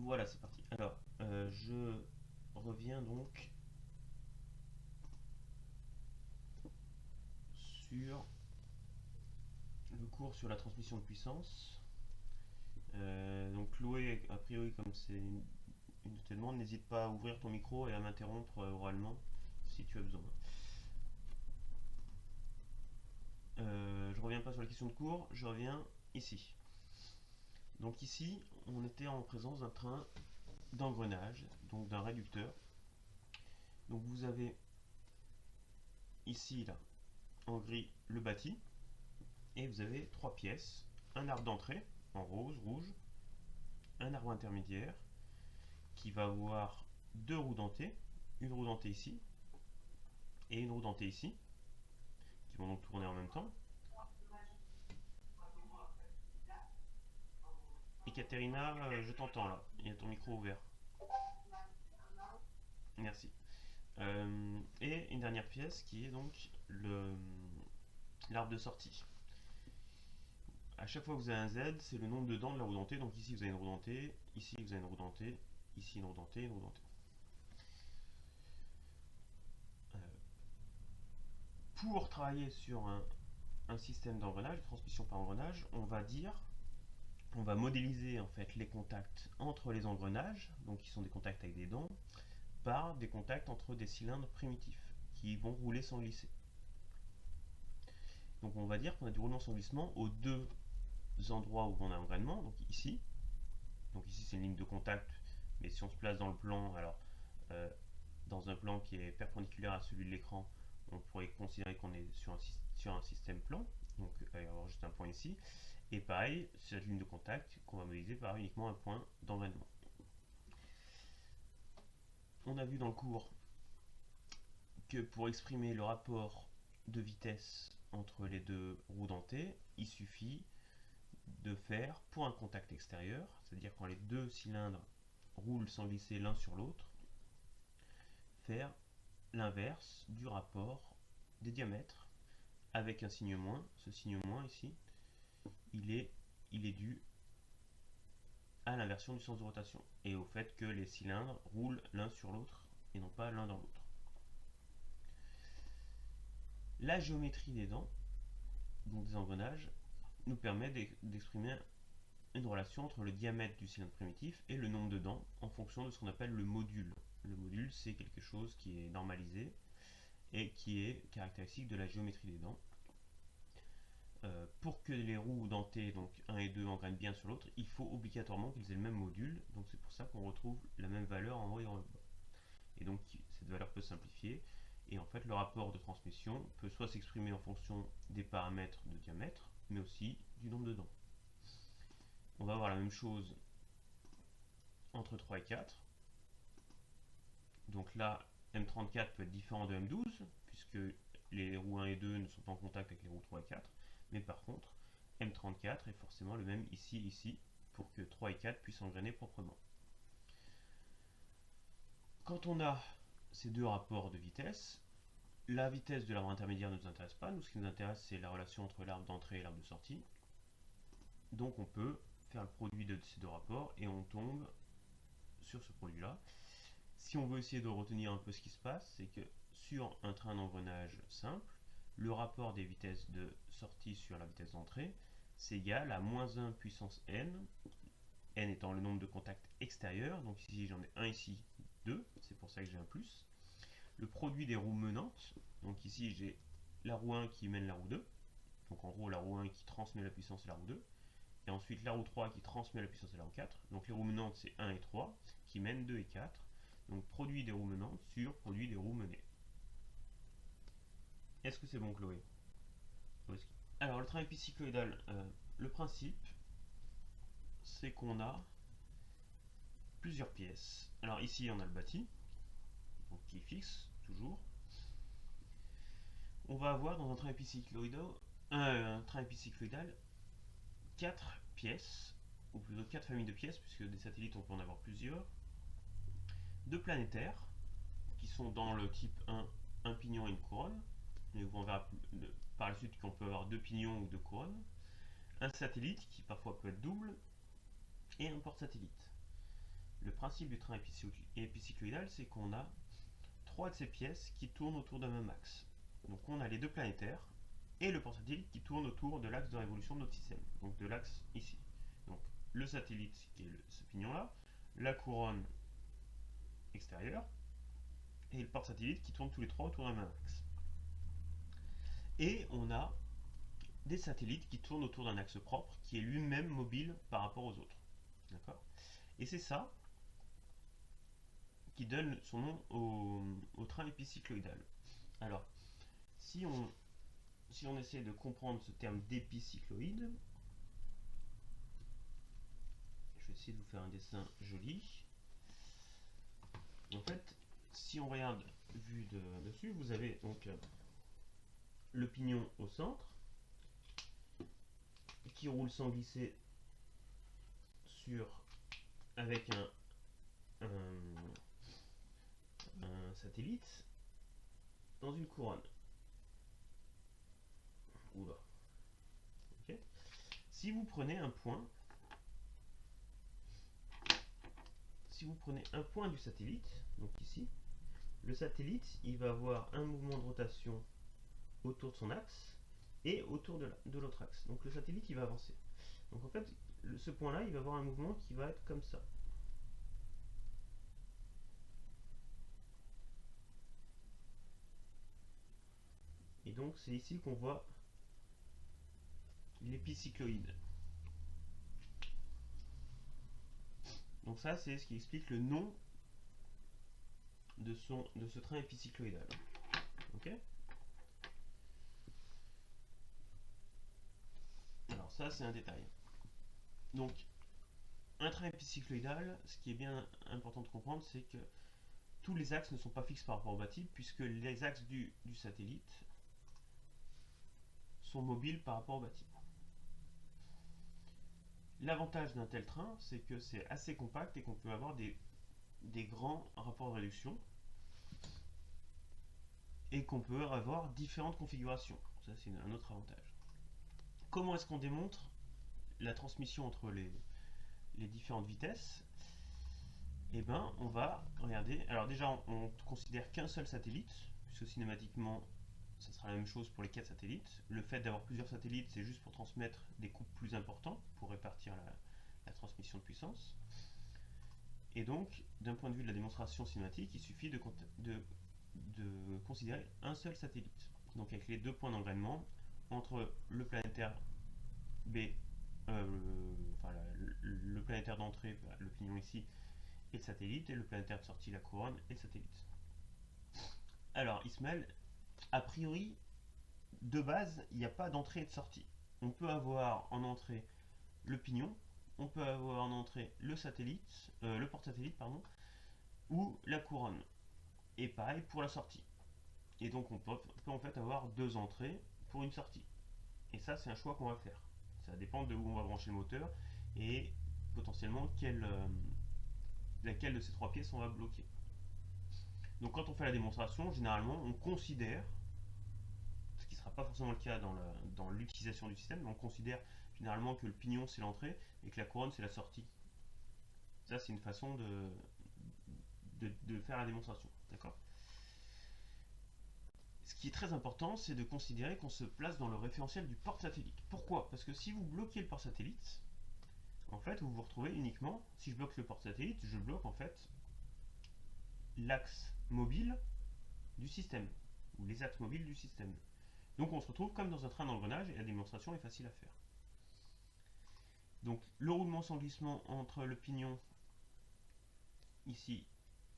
Voilà, c'est parti. Alors, je reviens donc sur le cours sur la transmission de puissance. Donc Chloé, a priori, comme c'est une de tes demandes, n'hésite pas à ouvrir ton micro et à m'interrompre oralement si tu as besoin. Je reviens pas sur la question de cours, je reviens ici. Donc ici, on était en présence d'un train d'engrenage, donc d'un réducteur. Donc vous avez ici, là, en gris, le bâti, et vous avez trois pièces, un arbre d'entrée en rose, rouge, un arbre intermédiaire qui va avoir deux roues dentées, une roue dentée ici et une roue dentée ici, qui vont donc tourner en même temps. Et Katerina, je t'entends là, il y a ton micro ouvert. Merci. Et une dernière pièce qui est donc l'arbre de sortie. À chaque fois que vous avez un Z, c'est le nombre de dents de la roue dentée. Donc ici vous avez une roue dentée, ici vous avez une roue dentée, ici une roue dentée, une roue dentée. Euh, pour travailler sur un système d'engrenage, de transmission par engrenage, on va modéliser en fait les contacts entre les engrenages, donc qui sont des contacts avec des dents, par des contacts entre des cylindres primitifs qui vont rouler sans glisser. Donc on va dire qu'on a du roulement sans glissement aux deux endroits où on a un engrainement, donc ici c'est une ligne de contact, mais si on se place dans le plan, alors euh, dans un plan qui est perpendiculaire à celui de l'écran, on pourrait considérer qu'on est sur un système plan, donc il va y avoir juste un point ici, et pareil, c'est cette ligne de contact qu'on va modéliser par uniquement un point d'engrainement. On a vu dans le cours que pour exprimer le rapport de vitesse entre les deux roues dentées, il suffit de faire, pour un contact extérieur, c'est-à-dire quand les deux cylindres roulent sans glisser l'un sur l'autre, faire l'inverse du rapport des diamètres avec un signe moins. Ce signe moins ici, il est dû à l'inversion du sens de rotation et au fait que les cylindres roulent l'un sur l'autre et non pas l'un dans l'autre. La géométrie des dents, donc des engrenages, nous permet d'exprimer une relation entre le diamètre du cylindre primitif et le nombre de dents en fonction de ce qu'on appelle le module. Le module, c'est quelque chose qui est normalisé et qui est caractéristique de la géométrie des dents. Pour que les roues dentées, donc 1 et 2, engrainent bien sur l'autre, il faut obligatoirement qu'ils aient le même module, donc c'est pour ça qu'on retrouve la même valeur en haut et en bas. Et donc cette valeur peut simplifier, et en fait le rapport de transmission peut soit s'exprimer en fonction des paramètres de diamètre, mais aussi du nombre de dents. On va avoir la même chose entre 3 et 4. Donc là, M34 peut être différent de M12, puisque les roues 1 et 2 ne sont pas en contact avec les roues 3 et 4. Mais par contre, M34 est forcément le même ici et ici, pour que 3 et 4 puissent engrainer proprement. Quand on a ces deux rapports de vitesse, la vitesse de l'arbre intermédiaire ne nous intéresse pas. Nous, ce qui nous intéresse, c'est la relation entre l'arbre d'entrée et l'arbre de sortie. Donc on peut faire le produit de ces deux rapports et on tombe sur ce produit-là. Si on veut essayer de retenir un peu ce qui se passe, c'est que sur un train d'engrenage simple, le rapport des vitesses de sortie sur la vitesse d'entrée, c'est égal à moins 1 puissance n, n étant le nombre de contacts extérieurs, donc ici j'en ai un ici, 2, c'est pour ça que j'ai un plus. Le produit des roues menantes, donc ici j'ai la roue 1 qui mène la roue 2, donc en gros la roue 1 qui transmet la puissance à la roue 2, et ensuite la roue 3 qui transmet la puissance à la roue 4, donc les roues menantes c'est 1 et 3, qui mènent 2 et 4, donc produit des roues menantes sur produit des roues menées. Est-ce que c'est bon, Chloé? Alors le train épicycloïdal, le principe c'est qu'on a plusieurs pièces. Alors ici on a le bâti, donc qui est fixe toujours. On va avoir dans un train épicycloïdal 4 pièces, ou plutôt 4 familles de pièces, puisque des satellites on peut en avoir plusieurs. Deux planétaires, qui sont dans le type 1, un pignon et une couronne. Mais on verra par la suite qu'on peut avoir deux pignons ou deux couronnes. Un satellite, qui parfois peut être double, et un porte-satellite. le principe du train épicycloïdal, c'est qu'on a 3 de ces pièces qui tournent autour d'un même axe. Donc on a les deux planétaires et le porte-satellite qui tourne autour de l'axe de révolution de notre système, donc de l'axe ici. Donc le satellite qui est ce pignon-là, la couronne extérieure, et le porte-satellite qui tourne tous les trois autour d'un même axe. Et on a des satellites qui tournent autour d'un axe propre qui est lui-même mobile par rapport aux autres. D'accord ? Et c'est ça qui donne son nom au train épicycloïdal. Alors, si on essaie de comprendre ce terme d'épicycloïde, je vais essayer de vous faire un dessin joli. En fait, si on regarde vu dessus, vous avez donc le pignon au centre qui roule sans glisser avec un satellite dans une couronne. Oula. Okay. Si vous prenez un point du satellite, donc ici, le satellite il va avoir un mouvement de rotation autour de son axe et autour de l'autre axe. Donc le satellite il va avancer. Donc en fait, ce point-là, il va avoir un mouvement qui va être comme ça. Et donc c'est ici qu'on voit l'épicycloïde. Donc ça, c'est ce qui explique le nom de ce train épicycloïdal. Ok ? Alors ça, c'est un détail. Donc, un train épicycloïdal, ce qui est bien important de comprendre, c'est que tous les axes ne sont pas fixes par rapport au bâti, puisque les axes du satellite sont mobiles par rapport au bâti. L'avantage d'un tel train, c'est que c'est assez compact et qu'on peut avoir des grands rapports de réduction et qu'on peut avoir différentes configurations. Ça, c'est un autre avantage. Comment est-ce qu'on démontre la transmission entre les différentes vitesses? Eh bien, on va regarder. Alors déjà, on considère qu'un seul satellite, puisque cinématiquement, ça sera la même chose pour les 4 satellites. Le fait d'avoir plusieurs satellites, c'est juste pour transmettre des coupes plus importants, pour répartir la transmission de puissance. Et donc, d'un point de vue de la démonstration cinématique, il suffit de considérer un seul satellite. Donc avec les deux points d'engrainement entre le planétaire B, le planétaire d'entrée, le pignon ici, et le satellite, et le planétaire de sortie, la couronne, et le satellite. Alors, Ismaël, a priori, de base, il n'y a pas d'entrée et de sortie. On peut avoir en entrée le pignon, on peut avoir en entrée le satellite, le porte-satellite, pardon, ou la couronne. Et pareil pour la sortie. Et donc on peut en fait avoir deux entrées pour une sortie. Et ça, c'est un choix qu'on va faire. Ça dépend de où on va brancher le moteur et potentiellement laquelle de ces trois pièces on va bloquer. Donc quand on fait la démonstration, généralement on considère, ce qui ne sera pas forcément le cas dans l'utilisation du système, mais on considère généralement que le pignon c'est l'entrée et que la couronne c'est la sortie. Ça, c'est une façon de faire la démonstration. D'accord ? Ce qui est très important, c'est de considérer qu'on se place dans le référentiel du porte-satellite. Pourquoi ? Parce que si vous bloquez le porte-satellite, en fait, vous vous retrouvez uniquement, si je bloque le porte-satellite, je bloque en fait l'axe mobile du système, ou les axes mobiles du système. Donc on se retrouve comme dans un train d'engrenage et la démonstration est facile à faire. Donc le roulement sans glissement entre le pignon ici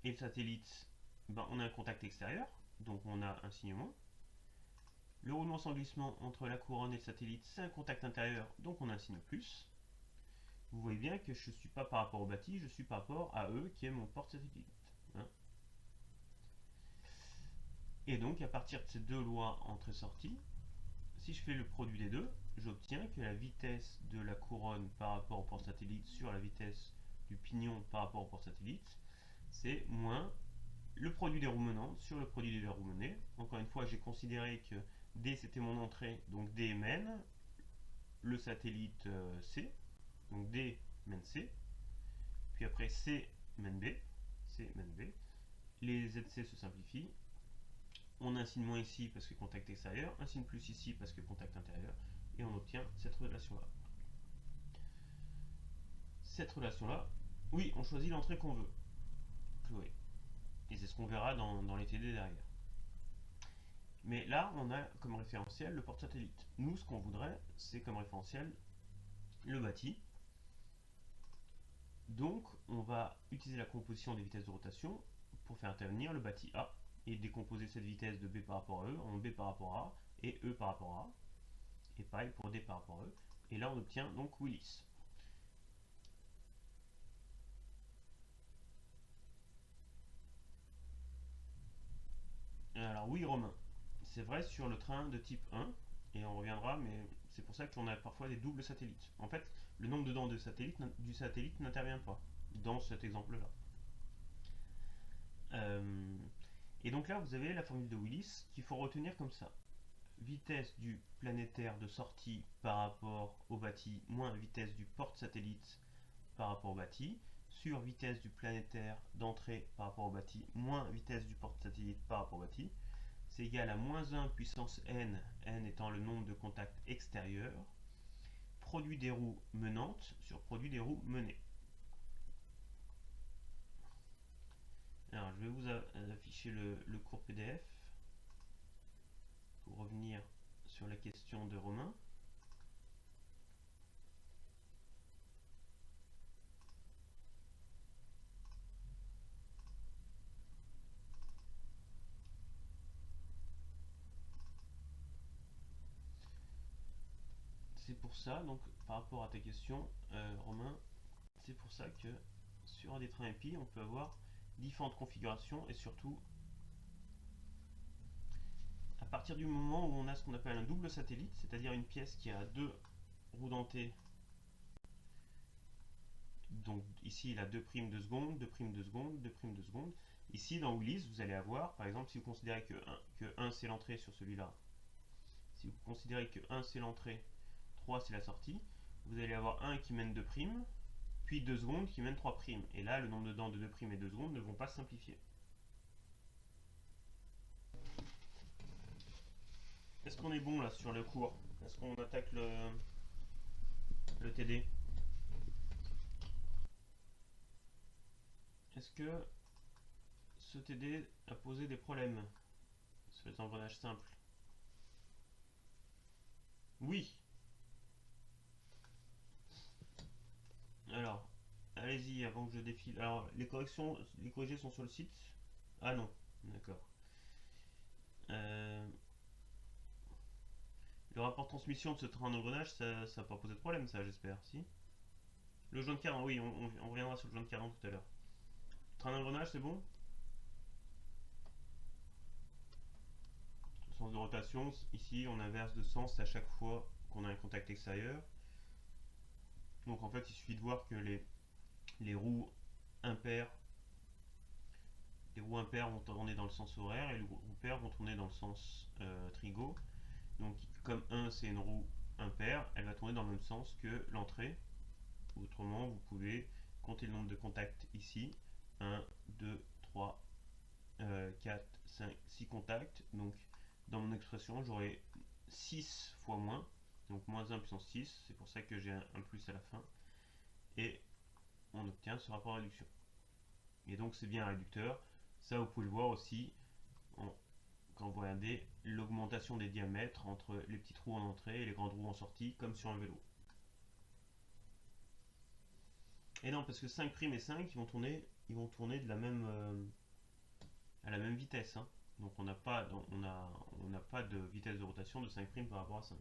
et le satellite, ben, on a un contact extérieur, donc on a un signe moins. Le roulement sans glissement entre la couronne et le satellite, c'est un contact intérieur, donc on a un signe plus. Vous voyez bien que je ne suis pas par rapport au bâti, je suis par rapport à eux qui est mon porte-satellite. Hein. Et donc à partir de ces deux lois entrée-sortie, si je fais le produit des deux, j'obtiens que la vitesse de la couronne par rapport au porte-satellite sur la vitesse du pignon par rapport au porte-satellite, c'est moins le produit des roues menantes sur le produit des roues menées. Encore une fois, j'ai considéré que D c'était mon entrée, donc D mène le satellite C, donc D mène C, puis après C main B, C, main B. Les ZC se simplifient. On a un signe moins ici parce que contact extérieur, un signe plus ici parce que contact intérieur, et on obtient cette relation-là. Cette relation-là, oui, on choisit l'entrée qu'on veut, Chloé. Et c'est ce qu'on verra dans les TD derrière. Mais là, on a comme référentiel le porte-satellite. Nous, ce qu'on voudrait, c'est comme référentiel le bâti. Donc, on va utiliser la composition des vitesses de rotation pour faire intervenir le bâti A et décomposer cette vitesse de B par rapport à E en B par rapport à A et E par rapport à A. Et pareil pour D par rapport à E. Et là, on obtient donc Willis. Alors oui, Romain, c'est vrai sur le train de type 1, et on reviendra, mais c'est pour ça qu'on a parfois des doubles satellites. En fait, le nombre de dents du satellite n'intervient pas dans cet exemple-là. Et donc là, vous avez la formule de Willis qu'il faut retenir comme ça. Vitesse du planétaire de sortie par rapport au bâti moins vitesse du porte-satellite par rapport au bâti sur vitesse du planétaire d'entrée par rapport au bâti moins vitesse du porte-satellite par rapport au bâti, c'est égal à moins 1 puissance n, n étant le nombre de contacts extérieurs, produit des roues menantes sur produit des roues menées. Alors je vais vous afficher le cours PDF pour revenir sur la question de Romain. C'est pour ça, donc par rapport à ta question, Romain, c'est pour ça que sur des trains EPI, on peut avoir différentes configurations et surtout à partir du moment où on a ce qu'on appelle un double satellite, c'est-à-dire une pièce qui a deux roues dentées. Donc ici il a 2' de seconde, 2' de seconde, 2' de seconde. Ici dans Willis, vous allez avoir, par exemple, si vous considérez que 1 c'est l'entrée sur celui-là, si vous considérez que 1 c'est l'entrée, 3 c'est la sortie, vous allez avoir 1 qui mène 2', puis 2 secondes qui mène 3'. Et là, le nombre de dents de 2' et 2 secondes ne vont pas se simplifier. Est-ce qu'on est bon là sur le cours? Est-ce qu'on attaque le TD? Est-ce que ce TD a posé des problèmes sur les engrenages simples? Oui. Alors, allez-y avant que je défile. Alors, les corrigés sont sur le site? Ah non, d'accord. Le rapport de transmission de ce train d'engrenage, ça n'a pas posé de problème, ça, j'espère, si? Le joint de cadran, oui, on reviendra sur le joint de cadran tout à l'heure. Train d'engrenage, c'est bon? Sens de rotation, ici, on inverse de sens à chaque fois qu'on a un contact extérieur. Donc en fait, il suffit de voir que les roues impaires vont tourner dans le sens horaire et les roues paires vont tourner dans le sens trigo. Donc comme 1 c'est une roue impaire, elle va tourner dans le même sens que l'entrée. Autrement, vous pouvez compter le nombre de contacts ici. 1, 2, 3, 4, 5, 6 contacts. Donc dans mon expression, j'aurai 6 fois moins. Donc moins 1 puissance 6. C'est pour ça que j'ai un plus à la fin. Et on obtient ce rapport de réduction. Et donc c'est bien un réducteur. Ça, vous pouvez le voir aussi quand vous regardez l'augmentation des diamètres entre les petites roues en entrée et les grandes roues en sortie, comme sur un vélo. Et non, parce que 5' et 5, ils vont tourner de la même, à la même vitesse. Hein. Donc on n'a pas, pas de vitesse de rotation de 5' par rapport à 5.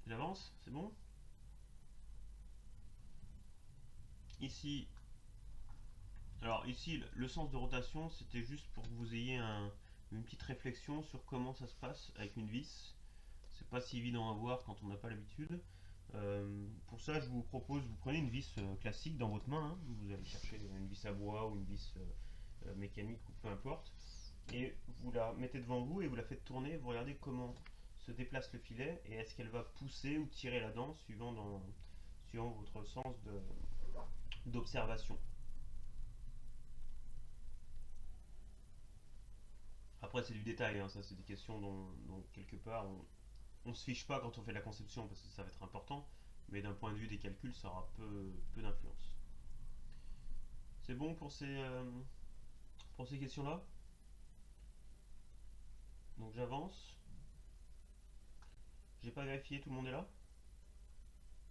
J'avance, c'est bon? Ici, Alors ici, le sens de rotation, c'était juste pour que vous ayez une petite réflexion sur comment ça se passe avec une vis. C'est pas si évident à voir quand on n'a pas l'habitude. Pour ça, je vous propose, vous prenez une vis classique dans votre main, hein. Vous allez chercher une vis à bois ou une vis mécanique ou peu importe, et vous la mettez devant vous et vous la faites tourner. Vous regardez comment se déplace le filet et est-ce qu'elle va pousser ou tirer la dent suivant votre sens d'observation. Après, c'est du détail, hein, ça c'est des questions dont quelque part on se fiche pas quand on fait la conception parce que ça va être important, mais d'un point de vue des calculs, ça aura peu d'influence. C'est bon pour ces questions-là? Donc j'avance. J'ai pas vérifié, tout le monde est là?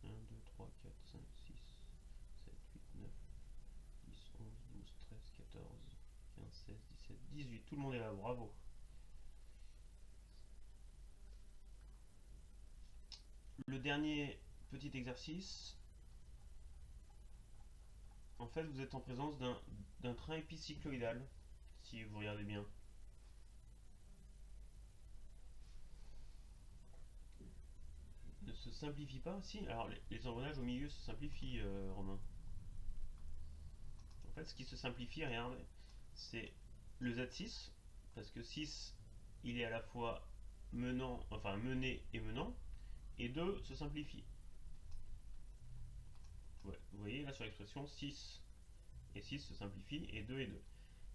1, 2, 3, 4, 5, 6, 7, 8, 9, 10, 11, 12, 13, 14, 15, 16, 17, 18. Tout le monde est là, bravo. Le dernier petit exercice, en fait vous êtes en présence d'un train épicycloïdal, si vous regardez bien. Ne se simplifie pas? Si, alors les engrenages au milieu se simplifient, Romain. En fait, ce qui se simplifie, regardez, c'est le Z6, parce que 6, il est à la fois menant, enfin mené et menant, et 2 se simplifie. Ouais, vous voyez là sur l'expression 6 et 6 se simplifient, et 2 et 2.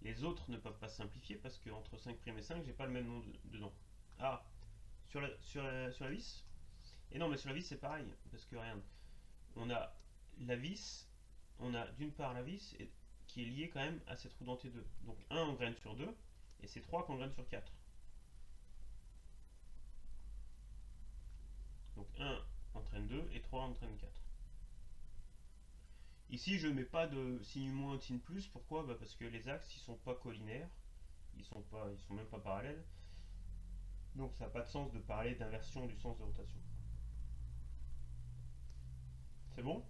Les autres ne peuvent pas se simplifier parce qu'entre 5' et 5, j'ai pas le même nom dedans. Ah, sur la vis? Et non, mais sur la vis c'est pareil, parce que regarde, on a la vis, on a d'une part la vis qui est liée quand même à cette roue dentée 2. Donc 1 engraine sur 2, et c'est 3 qu'on engraine sur 4. Donc 1 entraîne 2 et 3 entraîne 4. Ici, je ne mets pas de signe moins ou de signe plus. Pourquoi? Parce que les axes, ils sont pas collinaires. Ils sont même pas parallèles. Donc ça n'a pas de sens de parler d'inversion du sens de rotation. C'est bon?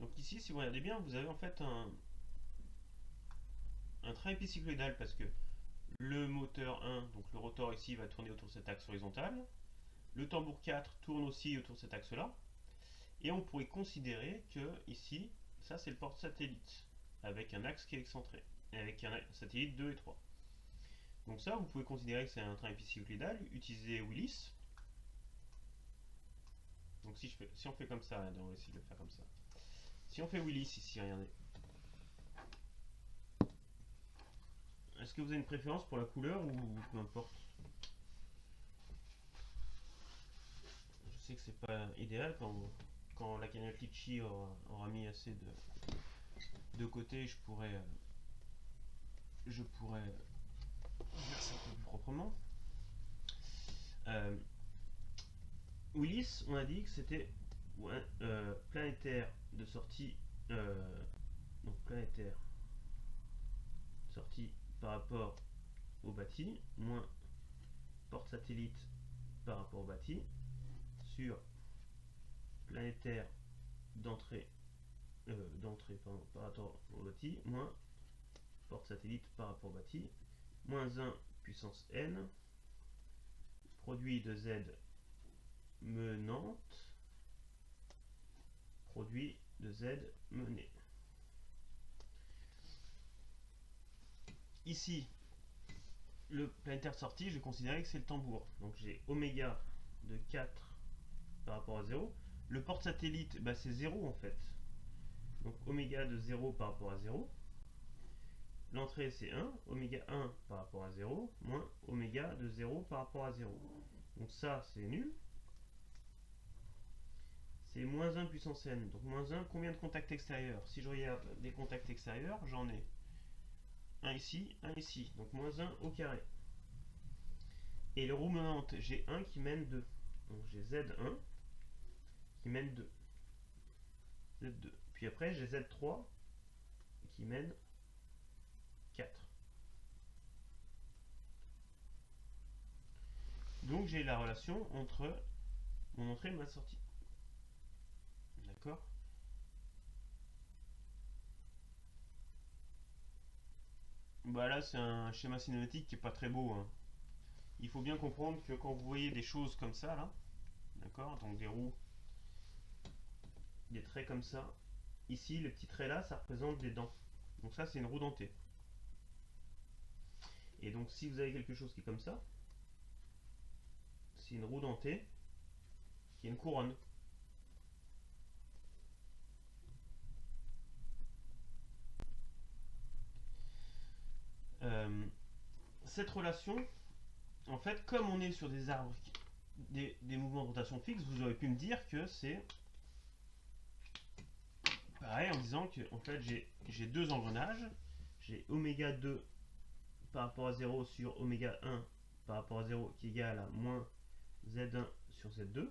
Donc ici, si vous regardez bien, vous avez en fait un train épicycloïdal parce que le moteur 1, donc le rotor ici, va tourner autour de cet axe horizontal. Le tambour 4 tourne aussi autour de cet axe-là. Et on pourrait considérer que ici, ça c'est le porte-satellite, avec un axe qui est excentré, et avec un satellite 2 et 3. Donc ça, vous pouvez considérer que c'est un train épicycloïdal, utiliser Willis. Donc si on fait comme ça, regardez, on va essayer de le faire comme ça. Si on fait Willis ici, regardez. Est-ce que vous avez une préférence pour la couleur ou peu importe? Je sais que c'est pas idéal quand la cagnotte Litchi aura mis assez de côté, je pourrais faire ça un peu plus proprement. Willis, on a dit que c'était planétaire de sortie, donc planétaire sortie par rapport au bâti, moins porte satellite par rapport au bâti, sur planétaire d'entrée par rapport au bâti, moins porte satellite par rapport au bâti, moins 1 puissance n, produit de z menante, produit de z menée. Ici, le planétaire de sortie, je vais considérer que c'est le tambour. Donc j'ai oméga de 4 par rapport à 0. Le porte-satellite, c'est 0 en fait. Donc oméga de 0 par rapport à 0. L'entrée c'est 1, oméga 1 par rapport à 0, moins oméga de 0 par rapport à 0. Donc ça c'est nul. C'est moins 1 puissance n. Donc moins 1, combien de contacts extérieurs? Si je regarde des contacts extérieurs, j'en ai un ici. Donc moins 1 au carré. Et le roue menante, j'ai 1 qui mène 2. Donc j'ai Z1 qui mène 2. Z2. Puis après, j'ai Z3 qui mène 4. Donc j'ai la relation entre mon entrée et ma sortie. D'accord? Bah là, c'est un schéma cinématique qui est pas très beau, hein. Il faut bien comprendre que quand vous voyez des choses comme ça, là, d'accord, donc des roues, des traits comme ça, ici, les petits traits là, ça représente des dents. Donc ça, c'est une roue dentée. Et donc, si vous avez quelque chose qui est comme ça, c'est une roue dentée qui a une couronne. Euh, cette relation, en fait, comme on est sur des arbres, des mouvements de rotation fixes, vous aurez pu me dire que c'est pareil en disant que en fait, j'ai deux engrenages. J'ai oméga 2 par rapport à 0 sur oméga 1 par rapport à 0 qui est égal à moins Z1 sur Z2.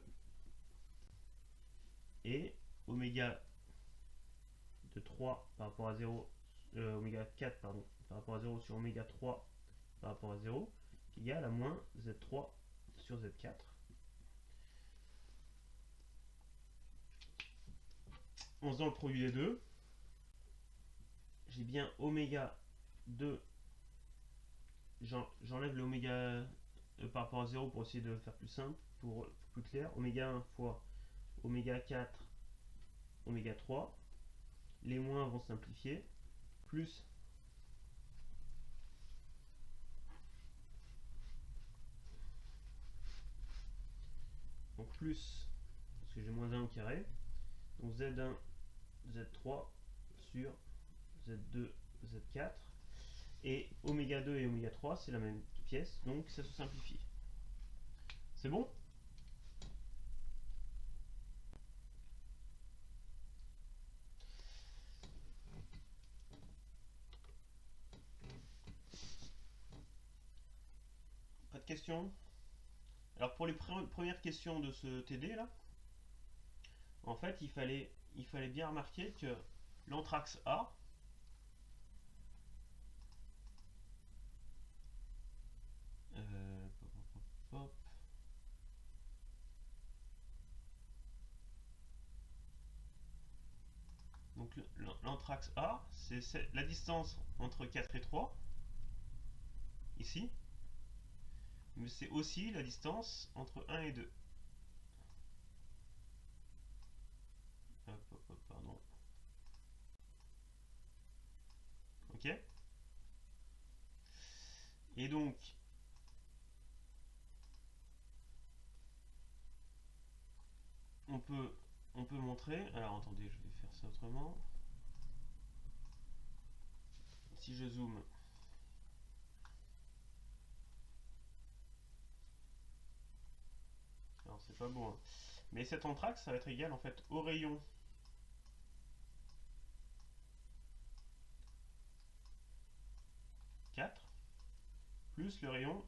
Et oméga de 3 par rapport à 0, oméga 4 pardon, par rapport à 0 sur oméga 3 par rapport à 0 qui est égal à moins Z3 sur Z4. En faisant le produit des deux, j'ai bien oméga 2, j'enlève l'oméga par rapport à 0 pour essayer de faire plus simple, pour plus clair, oméga 1 fois oméga 4, oméga 3, les moins vont simplifier, plus donc plus, parce que j'ai moins 1 au carré, donc Z1, Z3 sur Z2, Z4, et oméga 2 et oméga 3 c'est la même pièce, donc ça se simplifie. C'est bon? Pas de questions? Alors pour les premières questions de ce TD là, en fait il fallait bien remarquer que l'anthrax A, pop, pop, pop, donc l'anthrax A, c'est la distance entre 4 et 3, ici, mais c'est aussi la distance entre 1 et 2. Hop, hop, hop, pardon. Ok? Et donc, on peut, on peut montrer. Alors attendez, je vais faire ça autrement. Si je zoome, alors c'est pas beau, hein. Mais cet anthrax, ça va être égal en fait au rayon quatre plus le rayon.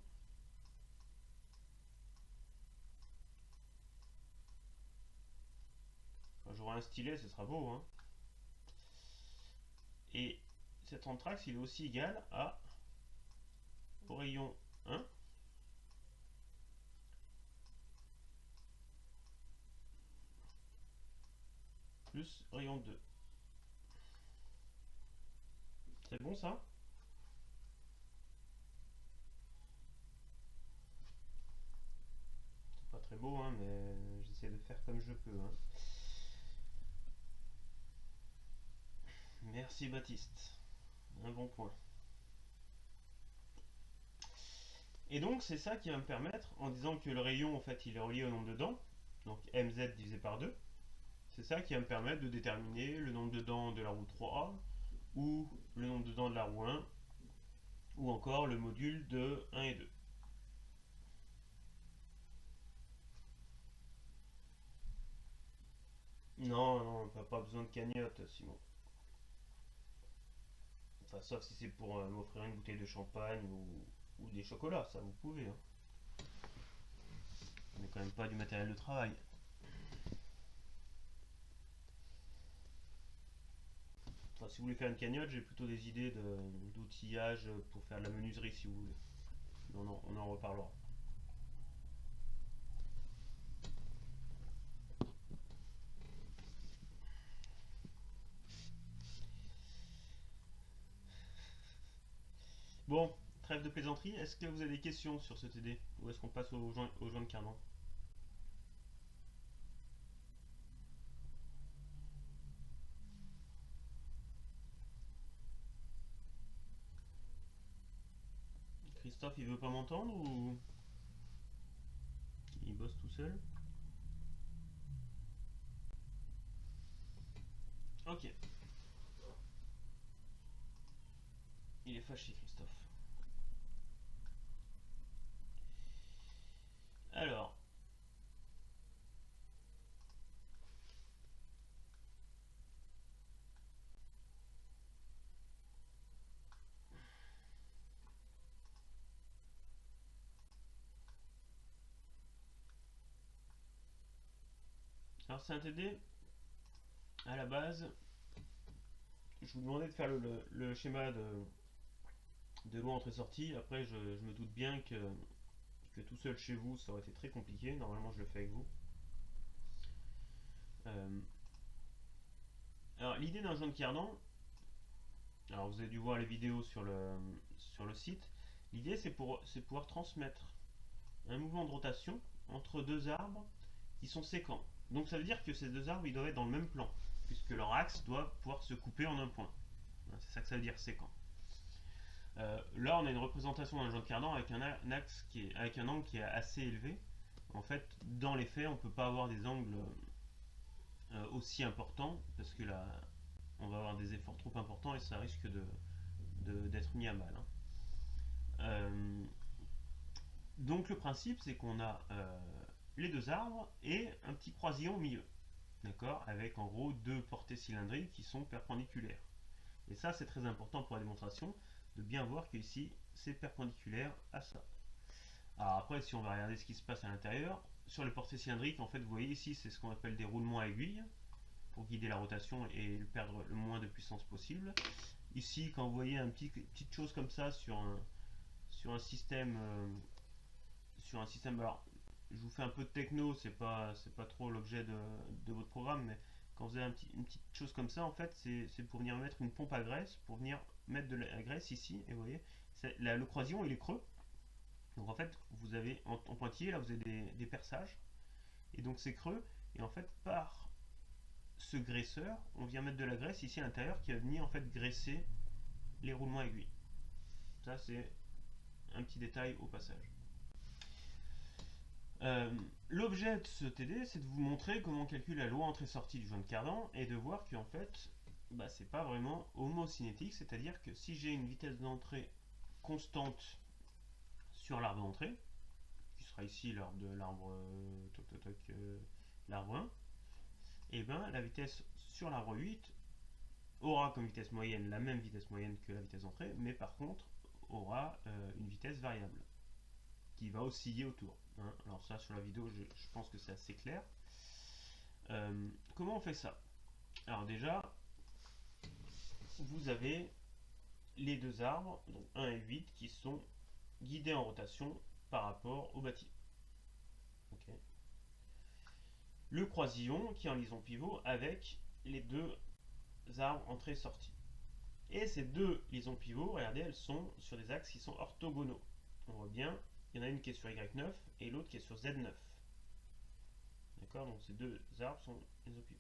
Enfin, j'aurai un stylet, ce sera beau, hein. Et cet anthrax, il est aussi égal au rayon 1 plus rayon 2. C'est bon ça? C'est pas très beau, hein, mais j'essaie de faire comme je peux, hein. Merci Baptiste. Un bon point. Et donc c'est ça qui va me permettre, en disant que le rayon en fait il est relié au nombre de dents, donc mz divisé par 2, c'est ça qui va me permettre de déterminer le nombre de dents de la roue 3A, ou le nombre de dents de la roue 1, ou encore le module de 1 et 2. Non, non, pas besoin de cagnotte, Simon. Enfin, sauf si c'est pour m'offrir une bouteille de champagne ou des chocolats, ça vous pouvez, hein. On n'est quand même pas du matériel de travail. Enfin, si vous voulez faire une cagnotte, j'ai plutôt des idées d'outillage pour faire de la menuiserie si vous voulez. Mais on en reparlera. plaisanterie. Est-ce que vous avez des questions sur ce TD? Ou est-ce qu'on passe au joint de cardan? Christophe, il veut pas m'entendre ou il bosse tout seul? Ok. Il est fâché, Christophe. Alors, c'est un TD. À la base, je vous demandais de faire le schéma de loi entrée-sortie. Après, je me doute bien que tout seul chez vous, ça aurait été très compliqué. Normalement, je le fais avec vous. Euh, alors, l'idée d'un joint de cardan, alors vous avez dû voir les vidéos sur le site. L'idée, c'est pouvoir transmettre un mouvement de rotation entre deux arbres qui sont séquents. Donc, ça veut dire que ces deux arbres, ils doivent être dans le même plan, puisque leur axe doit pouvoir se couper en un point. C'est ça que ça veut dire séquent. Là, on a une représentation d'un joint de cardan avec avec un angle qui est assez élevé. En fait, dans les faits, on ne peut pas avoir des angles aussi importants parce que là, on va avoir des efforts trop importants et ça risque d'être mis à mal. Donc le principe, c'est qu'on a les deux arbres et un petit croisillon au milieu, d'accord, avec en gros deux portées cylindriques qui sont perpendiculaires. Et ça, c'est très important pour la démonstration, de bien voir qu'ici, c'est perpendiculaire à ça. Alors après, si on va regarder ce qui se passe à l'intérieur, sur les portées cylindriques, en fait, vous voyez ici, c'est ce qu'on appelle des roulements à aiguille, pour guider la rotation et perdre le moins de puissance possible. Ici, quand vous voyez une petite chose comme ça sur un système, alors, je vous fais un peu de techno, c'est pas trop l'objet de votre programme, mais quand vous avez une petite chose comme ça, en fait, c'est pour venir mettre une pompe à graisse, pour venir mettre de la graisse ici, et vous voyez, le croisillon il est creux, donc en fait, vous avez en pointillé, là vous avez des perçages, et donc c'est creux, et en fait, par ce graisseur, on vient mettre de la graisse ici à l'intérieur qui va venir en fait graisser les roulements aiguilles. Ça, c'est un petit détail au passage. L'objet de ce TD, c'est de vous montrer comment on calcule la loi entrée-sortie du joint de cardan et de voir qu'en fait, c'est pas vraiment homocinétique, c'est-à-dire que si j'ai une vitesse d'entrée constante sur l'arbre d'entrée, qui sera ici l'arbre l'arbre 1, et ben la vitesse sur l'arbre 8 aura comme vitesse moyenne la même vitesse moyenne que la vitesse d'entrée, mais par contre aura une vitesse variable qui va osciller autour. Alors ça, sur la vidéo, je pense que c'est assez clair. Comment on fait ça? Alors déjà, vous avez les deux arbres, donc 1 et 8, qui sont guidés en rotation par rapport au bâti. Okay. Le croisillon qui est en liaison pivot avec les deux arbres entrée-sortie. Et ces deux liaisons pivots, regardez, elles sont sur des axes qui sont orthogonaux. On voit bien, il y en a une qui est sur Y9 et l'autre qui est sur Z9. D'accord? Donc ces deux arbres sont liaisons pivots.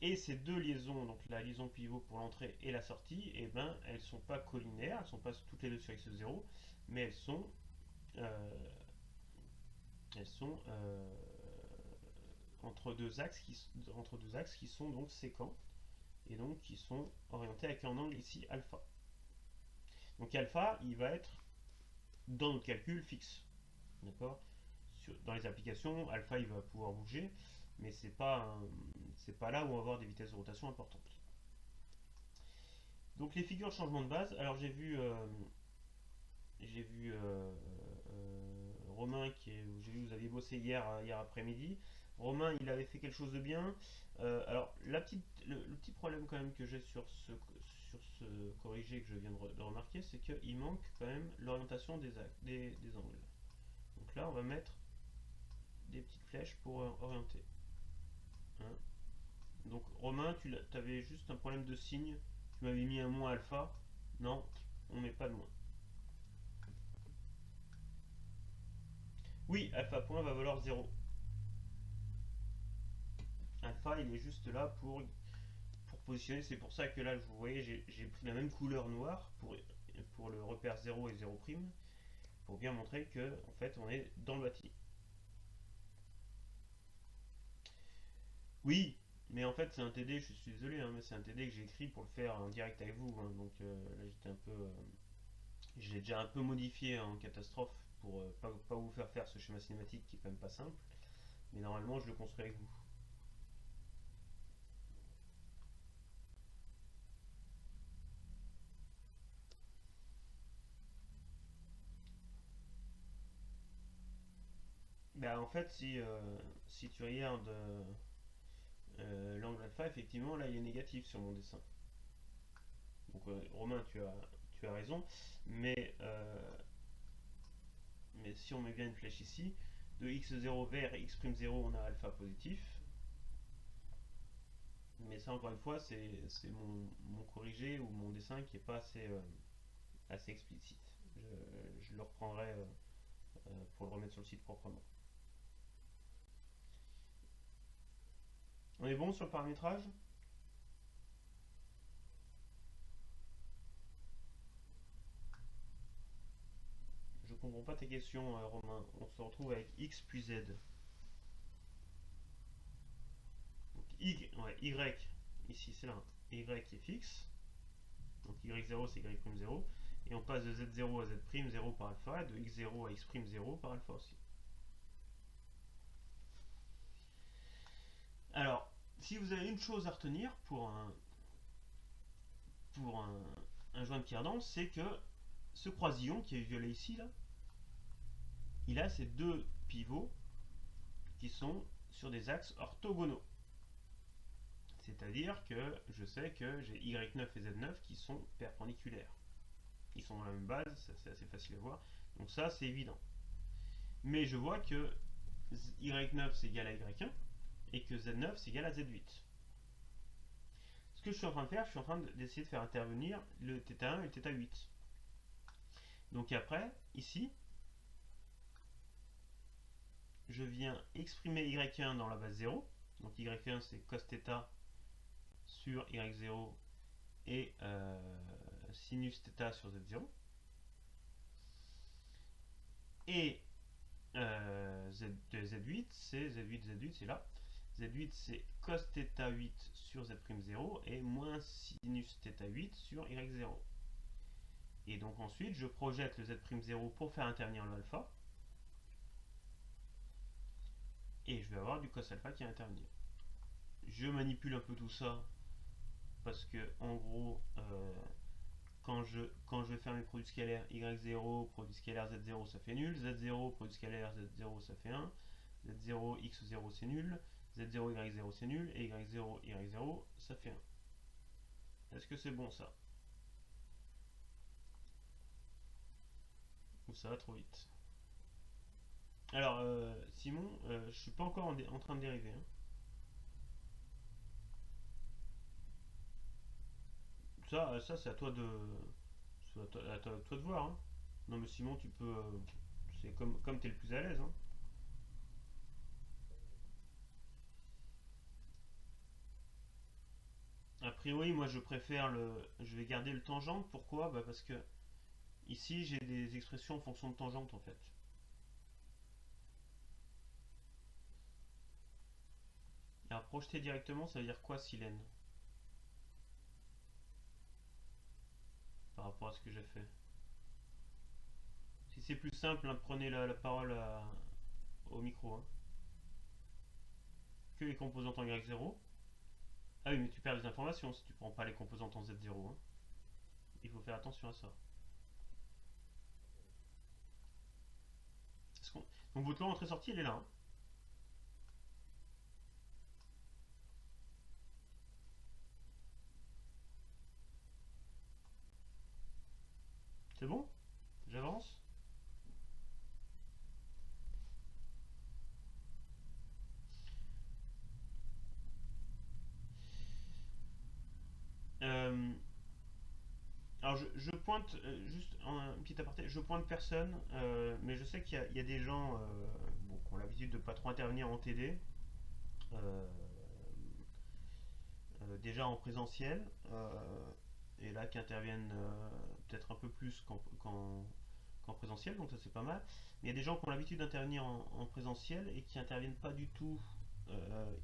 Et ces deux liaisons, donc la liaison pivot pour l'entrée et la sortie, eh ben, elles ne sont pas collinaires, elles ne sont pas toutes les deux sur X0, mais elles sont entre deux axes qui sont donc séquents et donc qui sont orientés avec un angle ici alpha. Donc alpha, il va être dans notre calcul fixe. D'accord? Dans les applications, alpha il va pouvoir bouger, mais c'est pas là où on va avoir des vitesses de rotation importantes. Donc les figures de changement de base, alors j'ai vu Romain j'ai vu que vous aviez bossé hier après-midi. Romain il avait fait quelque chose de bien. Alors le petit problème quand même que j'ai sur ce corrigé que je viens de remarquer, c'est qu'il manque quand même l'orientation des angles. Donc là on va mettre des petites flèches pour orienter. Hein. Donc Romain, tu avais juste un problème de signe. Tu m'avais mis un moins alpha. Non, on met pas de moins. Oui, alpha point va valoir 0. Alpha, il est juste là pour positionner. C'est pour ça que là, vous voyez, j'ai pris la même couleur noire pour le repère 0 et 0', pour bien montrer que en fait, on est dans le bâti. Oui, mais en fait, c'est un TD, je suis désolé, hein, mais c'est un TD que j'ai écrit pour le faire en direct avec vous, hein, donc là, j'étais un peu. Je l'ai déjà un peu modifié en catastrophe pour pas vous faire ce schéma cinématique qui est quand même pas simple, mais normalement, je le construis avec vous. Bah, en fait, si tu regardes l'angle alpha, effectivement, là, il est négatif sur mon dessin. Donc, Romain, tu as raison, mais, euh, mais si on met bien une flèche ici, de x0 vers x'0, on a alpha positif. Mais ça, encore une fois, c'est mon corrigé ou mon dessin qui n'est pas assez explicite. Je le reprendrai pour le remettre sur le site proprement. On est bon sur le paramétrage? Je comprends pas tes questions, Romain. On se retrouve avec x puis z. Donc ouais, y, ici c'est là, y est fixe. Donc y0 c'est y'0. Et on passe de z0 à z'0 par alpha, et de x0 à x'0 par alpha aussi. Alors, si vous avez une chose à retenir pour un joint de pierre dense, c'est que ce croisillon qui est violet ici, là, il a ces deux pivots qui sont sur des axes orthogonaux. C'est-à-dire que je sais que j'ai y9 et z9 qui sont perpendiculaires. Ils sont dans la même base, c'est assez facile à voir. Donc ça, c'est évident. Mais je vois que y9 c'est égal à y1 et que z9 c'est égal à z8. Ce que je suis en train de faire, je suis en train d'essayer de faire intervenir le θ1 et le θ8. Donc après, ici, je viens exprimer y1 dans la base 0. Donc y1 c'est cos θ sur y0 et sinus θ sur z0. Et Z8, c'est Z8 c'est là. Z8 c'est cos θ8 sur Z'0 et moins sinus θ8 sur Y0. Et donc ensuite je projette le Z'0 pour faire intervenir le alpha. Et je vais avoir du cos alpha qui va intervenir. Je manipule un peu tout ça parce que en gros quand je vais faire mes produits scalaires y0, produit scalaire z0 ça fait nul, z0, produit scalaire z0 ça fait 1, z0, x0 c'est nul, z0, y0 c'est nul, et y0, y0 ça fait 1. Est-ce que c'est bon ça? Ou ça va trop vite? Alors, Simon, je suis pas encore en train de dériver, hein. Ça c'est à toi de voir, hein. Non mais Simon, tu peux... c'est comme tu es le plus à l'aise, hein. A priori, moi je préfère je vais garder le tangente. Pourquoi? Bah parce que ici j'ai des expressions en fonction de tangente en fait. Alors projeter directement, ça veut dire quoi, silène? Par rapport à ce que j'ai fait. Si c'est plus simple, hein, prenez la parole au micro, hein. Que les composantes en Y0. Ah oui, mais tu perds des informations si tu prends pas les composantes en Z0, hein. Il faut faire attention à ça. Donc votre loi entrée-sortie, elle est là, hein. C'est bon? J'avance? Euh, alors Alors je pointe, juste un petit aparté, je pointe personne, mais je sais qu'il y a des gens bon, qui ont l'habitude de pas trop intervenir en TD, euh, déjà en présentiel, et là qui interviennent peut-être un peu plus qu'en présentiel, donc ça c'est pas mal. Mais il y a des gens qui ont l'habitude d'intervenir en présentiel et qui interviennent pas du tout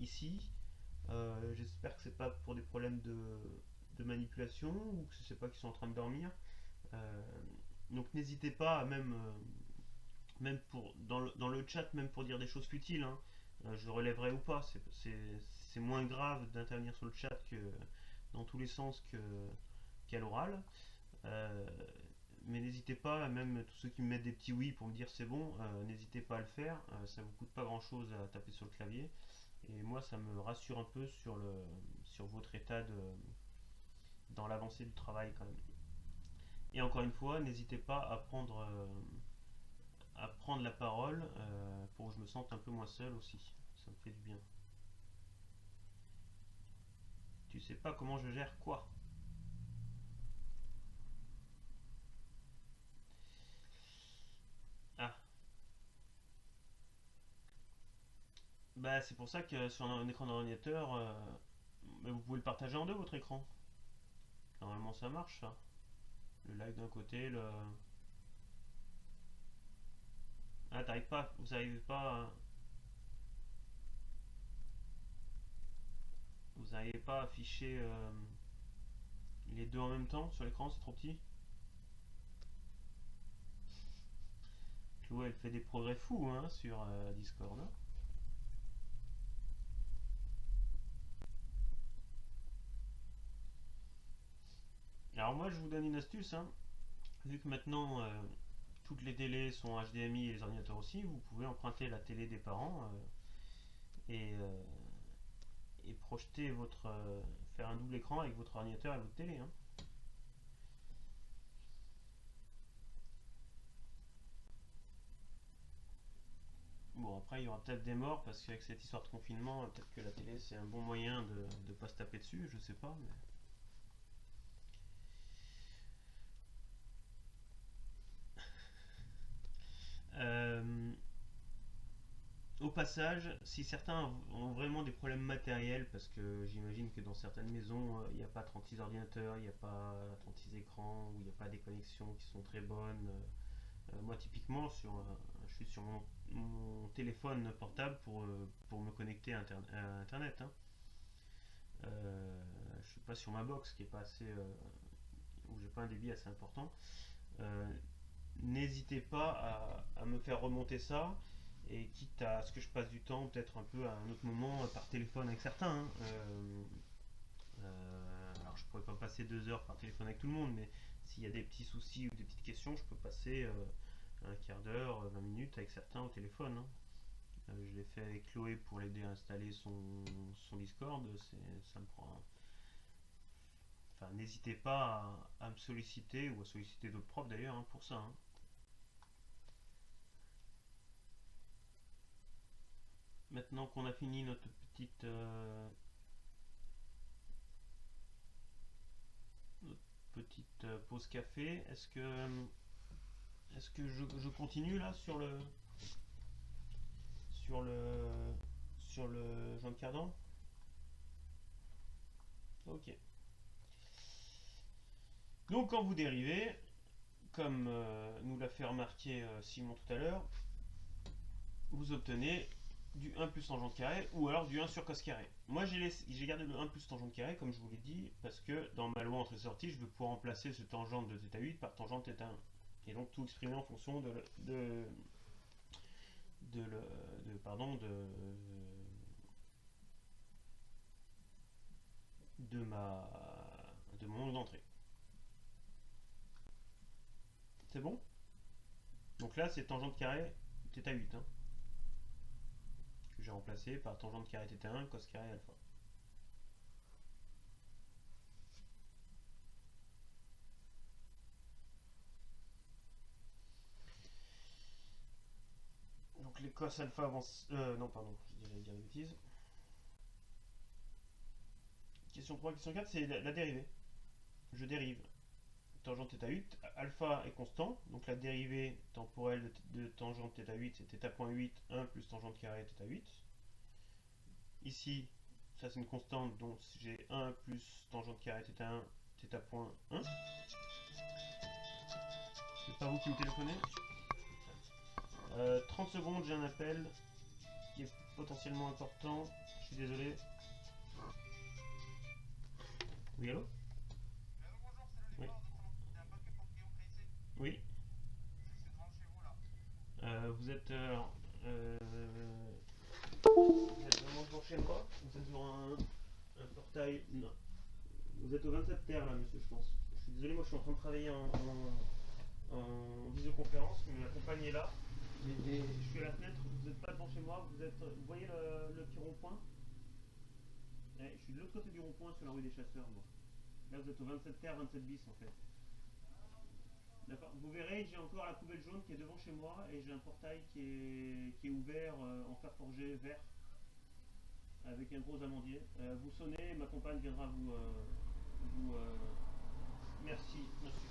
ici. J'espère que c'est pas pour des problèmes de manipulation ou que c'est pas qu'ils sont en train de dormir. Euh, donc n'hésitez pas, même dans le chat, même pour dire des choses futiles, hein, je relèverai ou pas. C'est moins grave d'intervenir sur le chat que dans tous les sens qu'à l'oral. Euh, mais n'hésitez pas, même tous ceux qui me mettent des petits oui pour me dire c'est bon, n'hésitez pas à le faire. Ça vous coûte pas grand chose à taper sur le clavier. Et moi, ça me rassure un peu sur votre état dans l'avancée du travail quand même. Et encore une fois, n'hésitez pas à prendre la parole pour que je me sente un peu moins seul aussi. Ça me fait du bien. Tu sais pas comment je gère quoi? Ah, bah c'est pour ça que sur un écran d'ordinateur, vous pouvez le partager en deux votre écran. Normalement ça marche ça. Le live d'un côté, le. Ah t'arrives pas, vous n'arrivez pas à afficher les deux en même temps sur l'écran, c'est trop petit. Chloé elle fait des progrès fous hein, sur Discord, hein. Alors moi je vous donne une astuce, hein. Vu que maintenant toutes les télés sont HDMI et les ordinateurs aussi, vous pouvez emprunter la télé des parents et, euh, et projeter faire un double écran avec votre ordinateur et votre télé, hein. Bon après il y aura peut-être des morts parce qu'avec cette histoire de confinement, peut-être que la télé c'est un bon moyen de ne pas se taper dessus, je sais pas. Mais... Euh, Au passage, si certains ont vraiment des problèmes matériels, parce que j'imagine que dans certaines maisons, il n'y a pas 36 ordinateurs, il n'y a pas 36 écrans, ou il n'y a pas des connexions qui sont très bonnes. Moi, typiquement, je suis sur mon téléphone portable pour me connecter à Internet, hein. Je suis pas sur ma box qui est pas assez, où j'ai pas un débit assez important. Euh, N'hésitez pas à me faire remonter ça et quitte à ce que je passe du temps peut-être un peu à un autre moment par téléphone avec certains, hein. Alors je pourrais pas passer 2 heures par téléphone avec tout le monde, mais s'il y a des petits soucis ou des petites questions, je peux passer un quart d'heure, 20 minutes avec certains au téléphone, hein. Je l'ai fait avec Chloé pour l'aider à installer son Discord. Ça me prend. Enfin, n'hésitez pas à me solliciter ou à solliciter d'autres profs d'ailleurs, hein, pour ça, hein. Maintenant qu'on a fini notre petite pause café, est-ce que je continue là sur le sur le Jean de Cardan? Ok. Donc quand vous dérivez, comme nous l'a fait remarquer Simon tout à l'heure, vous obtenez du 1 plus tangente carré ou alors du 1 sur cos carré. Moi j'ai gardé le 1 plus tangente carré comme je vous l'ai dit parce que dans ma loi entrée sortie je veux pouvoir remplacer ce tangente de θ8 par tangente θ1 et donc tout exprimer en fonction de, le- de- pardon de ma de mon angle d'entrée. C'est bon? Donc là c'est tangente carré θ8, hein, que j'ai remplacé par tangente carré θ1 cos carré alpha. Donc les cos alpha avancent. Non, pardon, je dirais dire des bêtises. Question 3, question 4, c'est la dérivée. Je dérive. tangente θ8, alpha est constant, donc la dérivée temporelle de tangente θ8 c'est θ.8, 1 plus tangente carrée θ8. Ici, ça c'est une constante, donc j'ai 1 plus tangente carrée θ1, θ.1. C'est pas vous qui me téléphonez. 30 secondes, j'ai un appel qui est potentiellement important. Je suis désolé. Oui, allô? Oui. Oui. Vous êtes. Vous êtes vraiment devant chez moi? Vous êtes devant un portail? Non. Vous êtes au 27 terre là, monsieur, je pense. Je suis désolé, moi je suis en train de travailler en visioconférence, mais ma compagne est là. Je suis à la fenêtre, vous n'êtes pas devant chez moi, vous voyez le petit rond-point? Ouais, je suis de l'autre côté du rond-point sur la rue des Chasseurs, moi. Là, vous êtes au 27 terre, 27 bis en fait. D'accord. Vous verrez, j'ai encore la poubelle jaune qui est devant chez moi et j'ai un portail qui est ouvert en fer forgé vert avec un gros amandier. Vous sonnez, ma compagne viendra vous. Merci, monsieur.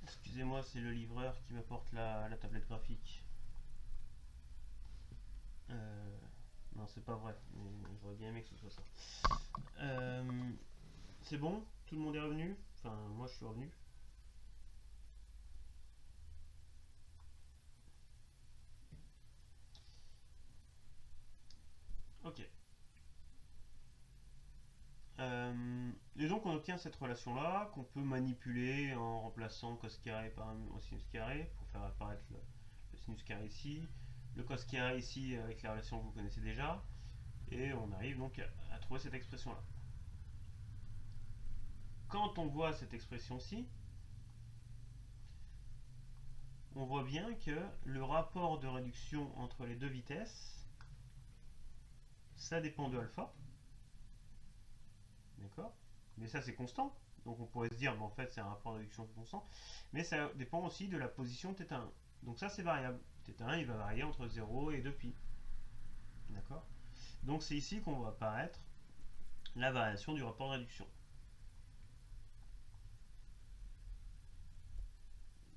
Excusez-moi, c'est le livreur qui m'apporte la tablette graphique. Non, c'est pas vrai, mais j'aurais bien aimé que ce soit ça. C'est bon? Tout le monde est revenu? Enfin, moi je suis revenu. Ok. Et donc on obtient cette relation-là qu'on peut manipuler en remplaçant cos carré par un sinus carré pour faire apparaître le sinus carré ici, le cos carré ici avec la relation que vous connaissez déjà, et on arrive donc à trouver cette expression-là. Quand on voit cette expression-ci, on voit bien que le rapport de réduction entre les deux vitesses, ça dépend de alpha, d'accord? Mais ça c'est constant, donc on pourrait se dire, bon, en fait c'est un rapport de réduction constant, mais ça dépend aussi de la position de θ1. Donc ça c'est variable. θ1 il va varier entre 0 et 2π. D'accord? Donc c'est ici qu'on voit apparaître la variation du rapport de réduction.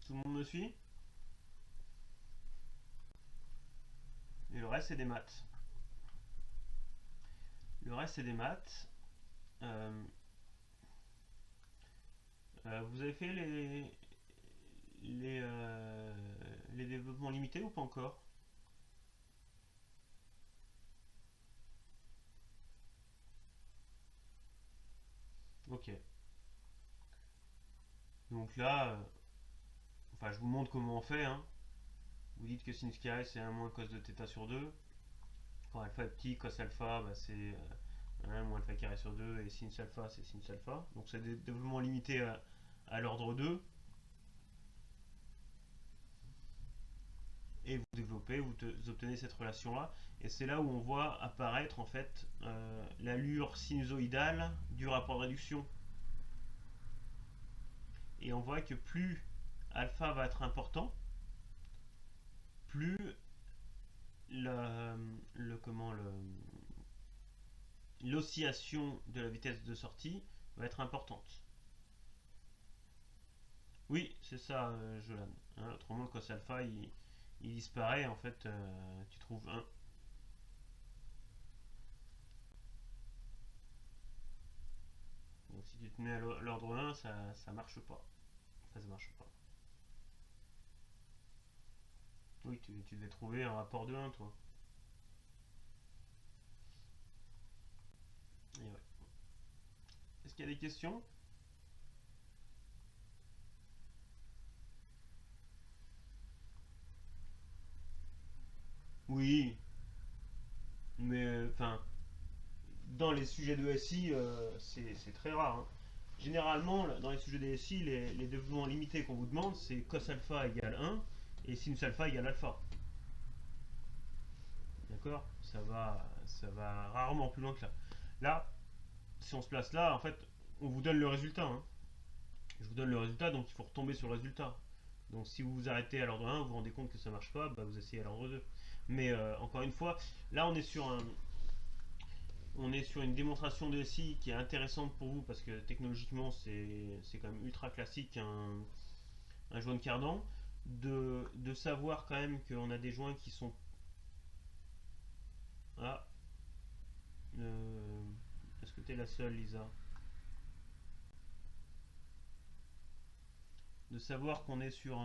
Tout le monde me suit? Et le reste c'est des maths. Le reste c'est des maths. Vous avez fait les développements limités ou pas encore? Ok. Donc là, enfin je vous montre comment on fait. Hein. Vous dites que sinus carré c'est 1 moins cos de θ sur 2. Quand alpha est petit, cos alpha bah, c'est 1 moins alpha carré sur 2 et sinus alpha c'est sinus alpha. Donc c'est des développements limités à l'ordre 2. Et vous développez, vous obtenez cette relation-là. Et c'est là où on voit apparaître en fait l'allure sinusoïdale du rapport de réduction. Et on voit que plus alpha va être important, plus l'oscillation de la vitesse de sortie va être importante. Oui, c'est ça, Jolan. Hein, autrement, le cos alpha, il disparaît. En fait, tu trouves 1. Donc si tu te mets à l'ordre 1, ça marche pas. Enfin, ça marche pas. Oui, tu devais trouver un rapport de 1, toi. Et ouais. Est-ce qu'il y a des questions? Oui, mais enfin, dans les sujets de SI, c'est très rare. Hein. Généralement, dans les sujets des SI, les développements limités qu'on vous demande, c'est cos alpha égale 1 et sinus alpha égale alpha. D'accord, ça va rarement plus loin que là. Là, si on se place là, en fait, on vous donne le résultat, hein. Je vous donne le résultat, donc il faut retomber sur le résultat. Donc si vous vous arrêtez à l'ordre 1, vous vous rendez compte que ça marche pas, bah, vous essayez à l'ordre 2. Mais encore une fois, là on est sur une démonstration de SI qui est intéressante pour vous parce que technologiquement c'est quand même ultra classique un joint de cardan. De savoir quand même qu'on a des joints qui sont... Ah, est-ce que tu es la seule, Lisa? De savoir qu'on est sur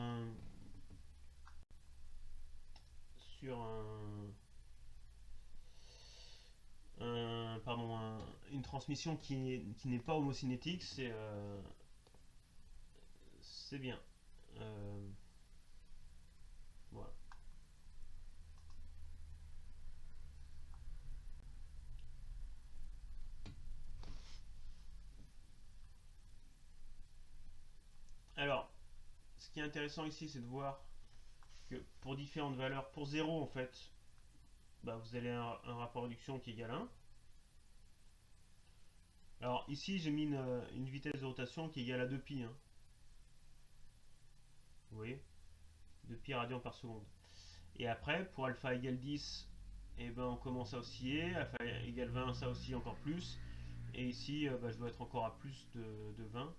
une transmission qui n'est pas homocinétique, c'est bien. Euh, voilà. Alors, ce qui est intéressant ici, c'est de voir que pour différentes valeurs, pour 0 en fait, bah, vous allez un rapport réduction qui est égal à 1. Alors ici, j'ai mis une vitesse de rotation qui est égale à 2π, hein. Vous voyez, 2π radians par seconde. Et après, pour alpha égale 10, et ben, on commence à osciller. Alpha égale 20, ça oscille encore plus. Et ici, bah, je dois être encore à plus de 20.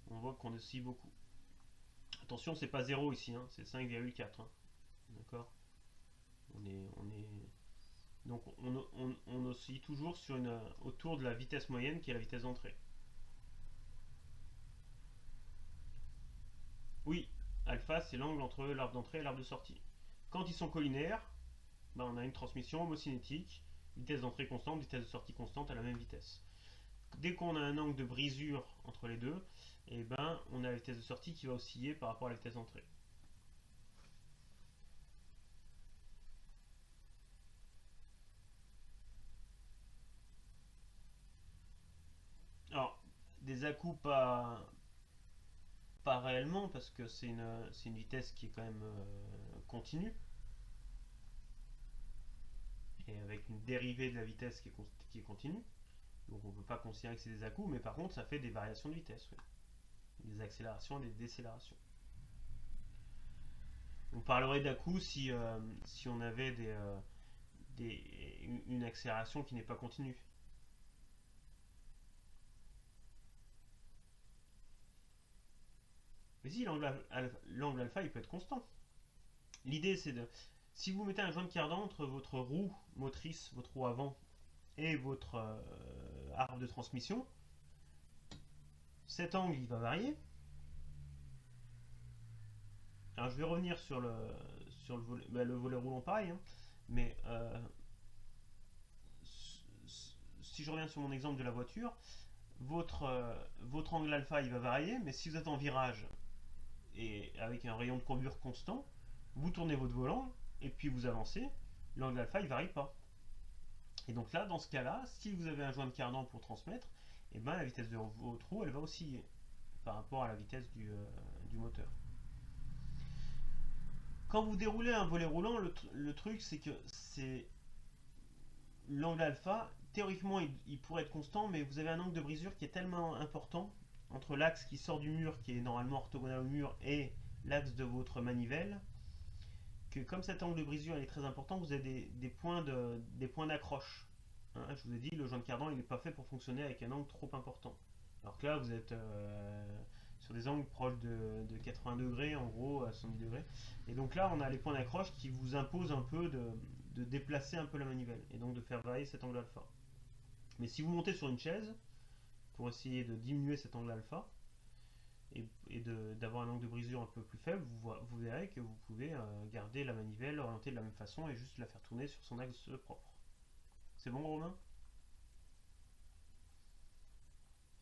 On voit qu'on oscille beaucoup. Attention, c'est pas 0 ici, hein, c'est 5,4. Hein. D'accord. Donc on oscille toujours autour de la vitesse moyenne qui est la vitesse d'entrée. Oui, alpha c'est l'angle entre l'arbre d'entrée et l'arbre de sortie. Quand ils sont collinaires, ben, on a une transmission homocinétique, vitesse d'entrée constante, vitesse de sortie constante à la même vitesse. Dès qu'on a un angle de brisure entre les deux, et ben, on a la vitesse de sortie qui va osciller par rapport à la vitesse d'entrée. Alors, des à-coups pas réellement, parce que c'est une vitesse qui est quand même continue, et avec une dérivée de la vitesse qui est continue. Donc on ne peut pas considérer que c'est des à-coups, mais par contre ça fait des variations de vitesse, oui. Des accélérations et des décélérations. On parlerait d'à-coups si on avait une accélération qui n'est pas continue. Mais si, l'angle alpha il peut être constant. L'idée c'est de... Si vous mettez un joint de cardan entre votre roue motrice, votre roue avant, et votre arbre de transmission, cet angle il va varier. Alors je vais revenir sur le volet, bah, le volet roulant pareil, hein, mais si je reviens sur mon exemple de la voiture, votre angle alpha il va varier, mais si vous êtes en virage et avec un rayon de courbure constant, vous tournez votre volant et puis vous avancez, l'angle alpha il varie pas. Et donc là, dans ce cas-là, si vous avez un joint de cardan pour transmettre, et ben la vitesse de votre roue elle va osciller par rapport à la vitesse du moteur. Quand vous déroulez un volet roulant, le truc c'est que c'est l'angle alpha, théoriquement il pourrait être constant, mais vous avez un angle de brisure qui est tellement important entre l'axe qui sort du mur, qui est normalement orthogonal au mur, et l'axe de votre manivelle, que comme cet angle de brisure est très important, vous avez des points d'accroche. Hein, je vous ai dit, le joint de cardan il n'est pas fait pour fonctionner avec un angle trop important. Alors que là, vous êtes sur des angles proches de 80 degrés, en gros, à 110 degrés. Et donc là, on a les points d'accroche qui vous imposent un peu de déplacer un peu la manivelle, et donc de faire varier cet angle alpha. Mais si vous montez sur une chaise, pour essayer de diminuer cet angle alpha, et d'avoir un angle de brisure un peu plus faible, vous verrez que vous pouvez garder la manivelle orientée de la même façon et juste la faire tourner sur son axe propre. C'est bon, Romain?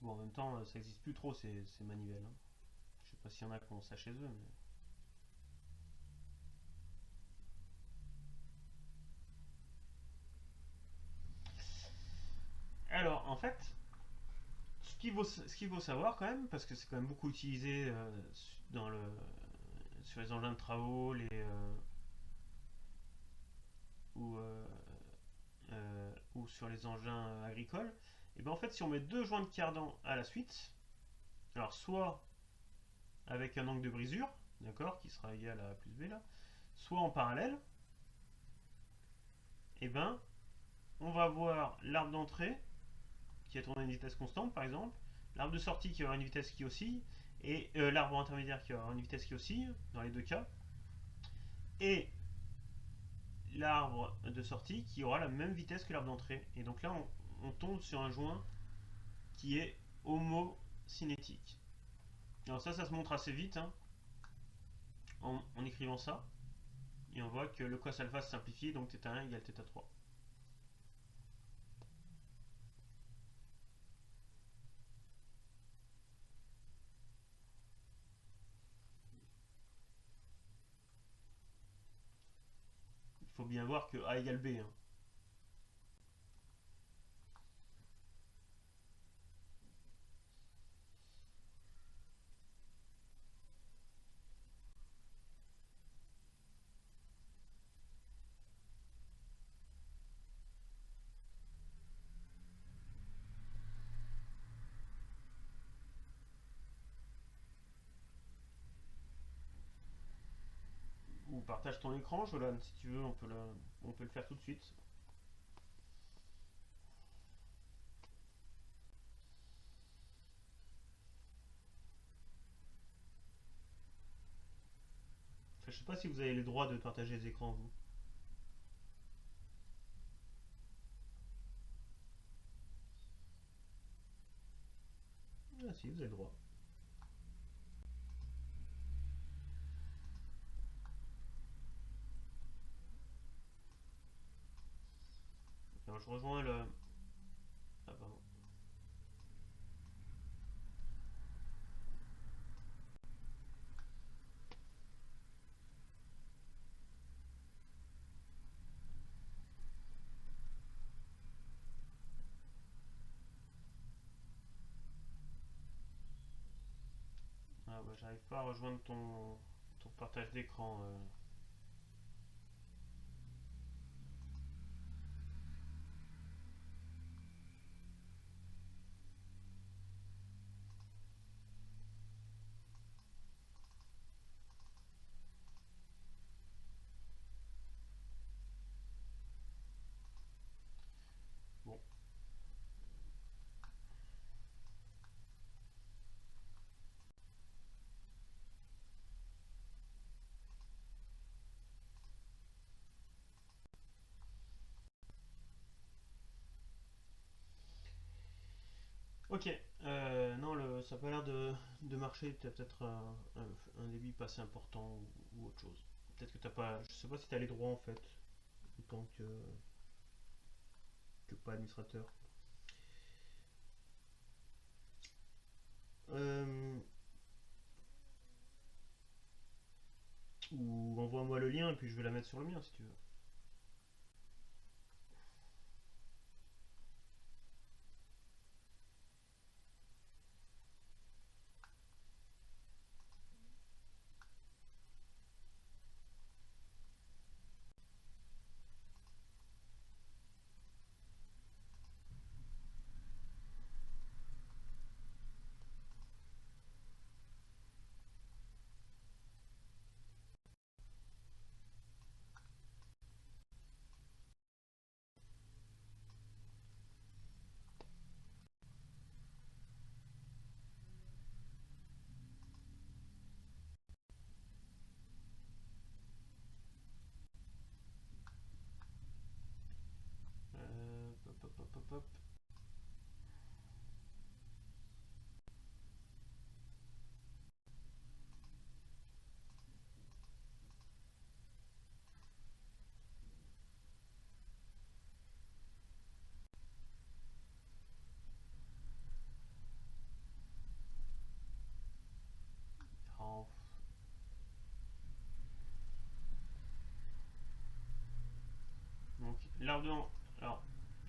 Bon, en même temps, ça n'existe plus trop ces manivelles, hein. Je sais pas s'il y en a qui ont ça chez eux, mais... Alors, en fait, ce ce qu'il faut savoir quand même, parce que c'est quand même beaucoup utilisé dans sur les engins de travaux, ou, euh, ou sur les engins agricoles, et bien en fait, si on met deux joints de cardan à la suite, alors soit avec un angle de brisure, d'accord, qui sera égal à A plus B là, soit en parallèle, et ben on va voir l'arbre d'entrée qui a tourné à une vitesse constante par exemple, l'arbre de sortie qui aura une vitesse qui oscille, et l'arbre intermédiaire qui aura une vitesse qui oscille dans les deux cas, et l'arbre de sortie qui aura la même vitesse que l'arbre d'entrée. Et donc là, on tombe sur un joint qui est homocinétique. Alors ça se montre assez vite hein, en écrivant ça. Et on voit que le cos alpha se simplifie, donc θ1 égale θ3. Il faut bien voir que A égale B. Hein. Ou partage ton écran, Jolan, si tu veux, on peut le faire tout de suite. Enfin, je sais pas si vous avez le droit de partager les écrans, vous. Ah si, vous avez le droit. Alors je rejoins le... Ah pardon. Ah bah j'arrive pas à rejoindre ton partage d'écran. Bon. Ok. Non, ça n'a pas l'air de marcher. Tu as peut-être un débit pas assez important ou autre chose. Peut-être que t'as pas... Je sais pas si tu as les droits en fait. Autant que pas administrateur. Euh, ou envoie-moi le lien et puis je vais la mettre sur le mien si tu veux. Hop, hop, hop, hop, hop. Oh. Donc, l'arbre de... Alors,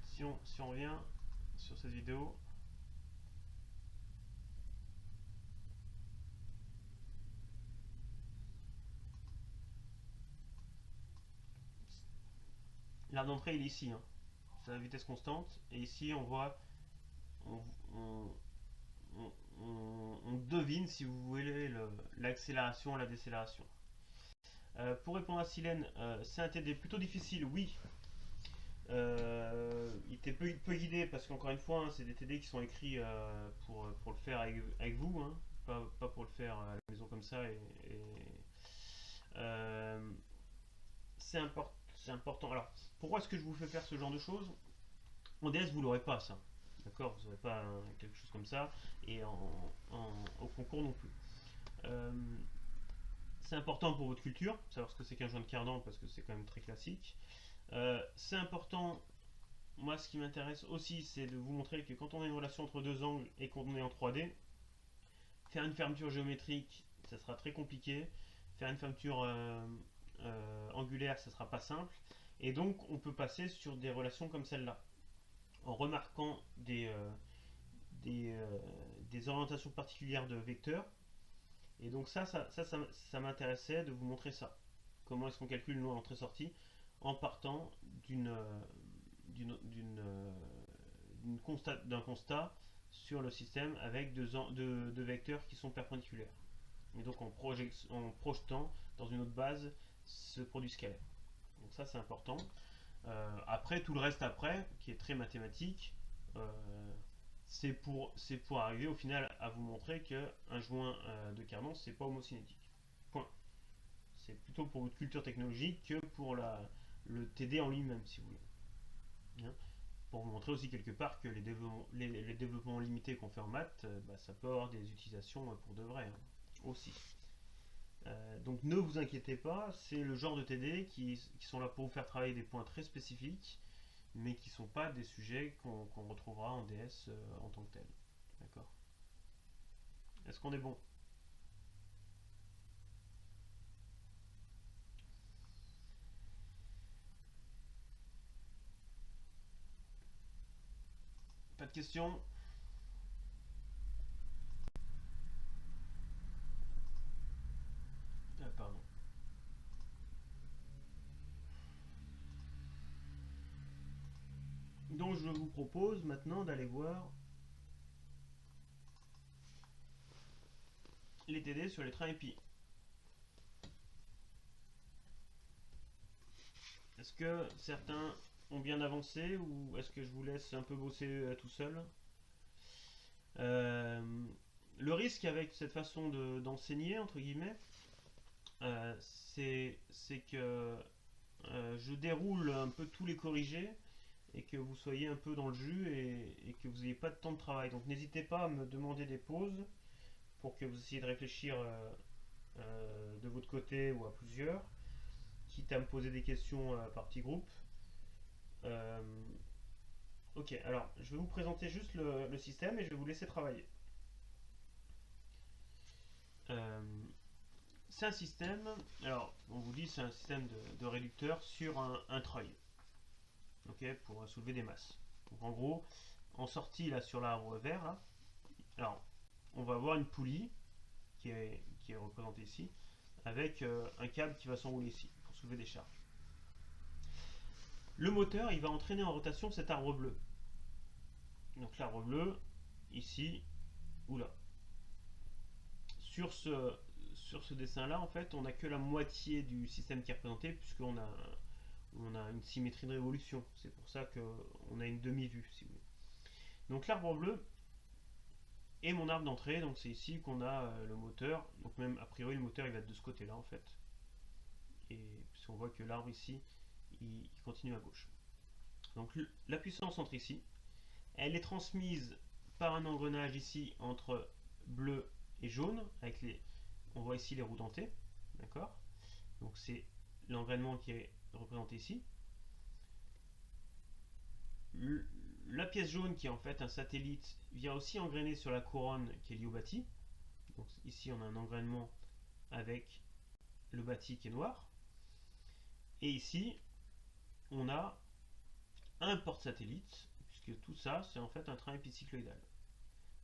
si on revient sur cette vidéo, l'arbre d'entrée il est ici, hein. C'est à vitesse constante, et ici on voit, on, on- on devine si vous voulez l'accélération et la décélération. Pour répondre à Silène, c'est un TD plutôt difficile, oui. Il était peu guidé parce qu'encore une fois, hein, c'est des TD qui sont écrits pour le faire avec vous, hein, pas pour le faire à la maison comme ça. Euh, c'est important. Alors, pourquoi est-ce que je vous fais faire ce genre de choses? En DS, vous l'aurez pas ça. D'accord. Vous n'aurez pas quelque chose comme ça. Et au concours non plus. Euh, c'est important pour votre culture, savoir ce que c'est qu'un joint de cardan parce que c'est quand même très classique. C'est important. Moi, ce qui m'intéresse aussi, c'est de vous montrer que quand on a une relation entre deux angles et qu'on est en 3D, faire une fermeture géométrique, ça sera très compliqué. Faire une fermeture angulaire, ça sera pas simple. Et donc, on peut passer sur des relations comme celle-là, en remarquant des, euh, des orientations particulières de vecteurs. Et donc ça m'intéressait de vous montrer ça. Comment est-ce qu'on calcule une entrée-sortie en partant d'un constat sur le système avec deux vecteurs qui sont perpendiculaires. Et donc en projetant dans une autre base ce produit scalaire. Donc ça c'est important. Après tout le reste après, qui est très mathématique, euh, c'est pour arriver au final à vous montrer qu'un joint de Cardan c'est pas homocinétique. Point. C'est plutôt pour votre culture technologique que pour le TD en lui-même si vous voulez. Hein. Pour vous montrer aussi quelque part que les développements limités qu'on fait en maths, bah, ça peut avoir des utilisations pour de vrai, hein, aussi. Donc ne vous inquiétez pas, c'est le genre de TD qui sont là pour vous faire travailler des points très spécifiques, mais qui ne sont pas des sujets qu'on retrouvera en DS en tant que tel. D'accord. Est-ce qu'on est bon? Pas de questions? Pardon. Donc je vous propose maintenant d'aller voir les TD sur les trains épis. Est-ce que certains ont bien avancé ou est-ce que je vous laisse un peu bosser tout seul? Euh, le risque avec cette façon d'enseigner, entre guillemets, c'est que je déroule un peu tous les corrigés et que vous soyez un peu dans le jus et que vous n'ayez pas de temps de travail. Donc n'hésitez pas à me demander des pauses pour que vous essayiez de réfléchir de votre côté ou à plusieurs, quitte à me poser des questions par petits groupes. Euh, ok, alors je vais vous présenter juste le système et je vais vous laisser travailler. Euh, c'est un système, alors on vous dit c'est un système de réducteur sur un treuil, ok, pour soulever des masses. Donc en gros, en sortie là sur l'arbre vert, là, alors on va avoir une poulie qui est représentée ici, avec un câble qui va s'enrouler ici pour soulever des charges. Le moteur, il va entraîner en rotation cet arbre bleu. Donc l'arbre bleu, ici ou là. Sur sur ce dessin-là, en fait, on n'a que la moitié du système qui est représenté, on a une symétrie de révolution. C'est pour ça qu'on a une demi-vue, si vous voulez. Donc l'arbre bleu est mon arbre d'entrée, donc c'est ici qu'on a le moteur. Donc même, a priori, le moteur, il va être de ce côté-là, en fait. Et puisqu'on voit que l'arbre ici, il continue à gauche. Donc la puissance entre ici, elle est transmise par un engrenage ici entre bleu et jaune, avec on voit ici les roues dentées, d'accord. Donc c'est l'engrainement qui est représenté ici. La pièce jaune qui est en fait un satellite vient aussi engrainer sur la couronne qui est liée au bâti. Donc ici on a un engrainement avec le bâti qui est noir. Et ici on a un porte-satellite, puisque tout ça c'est en fait un train épicycloïdal.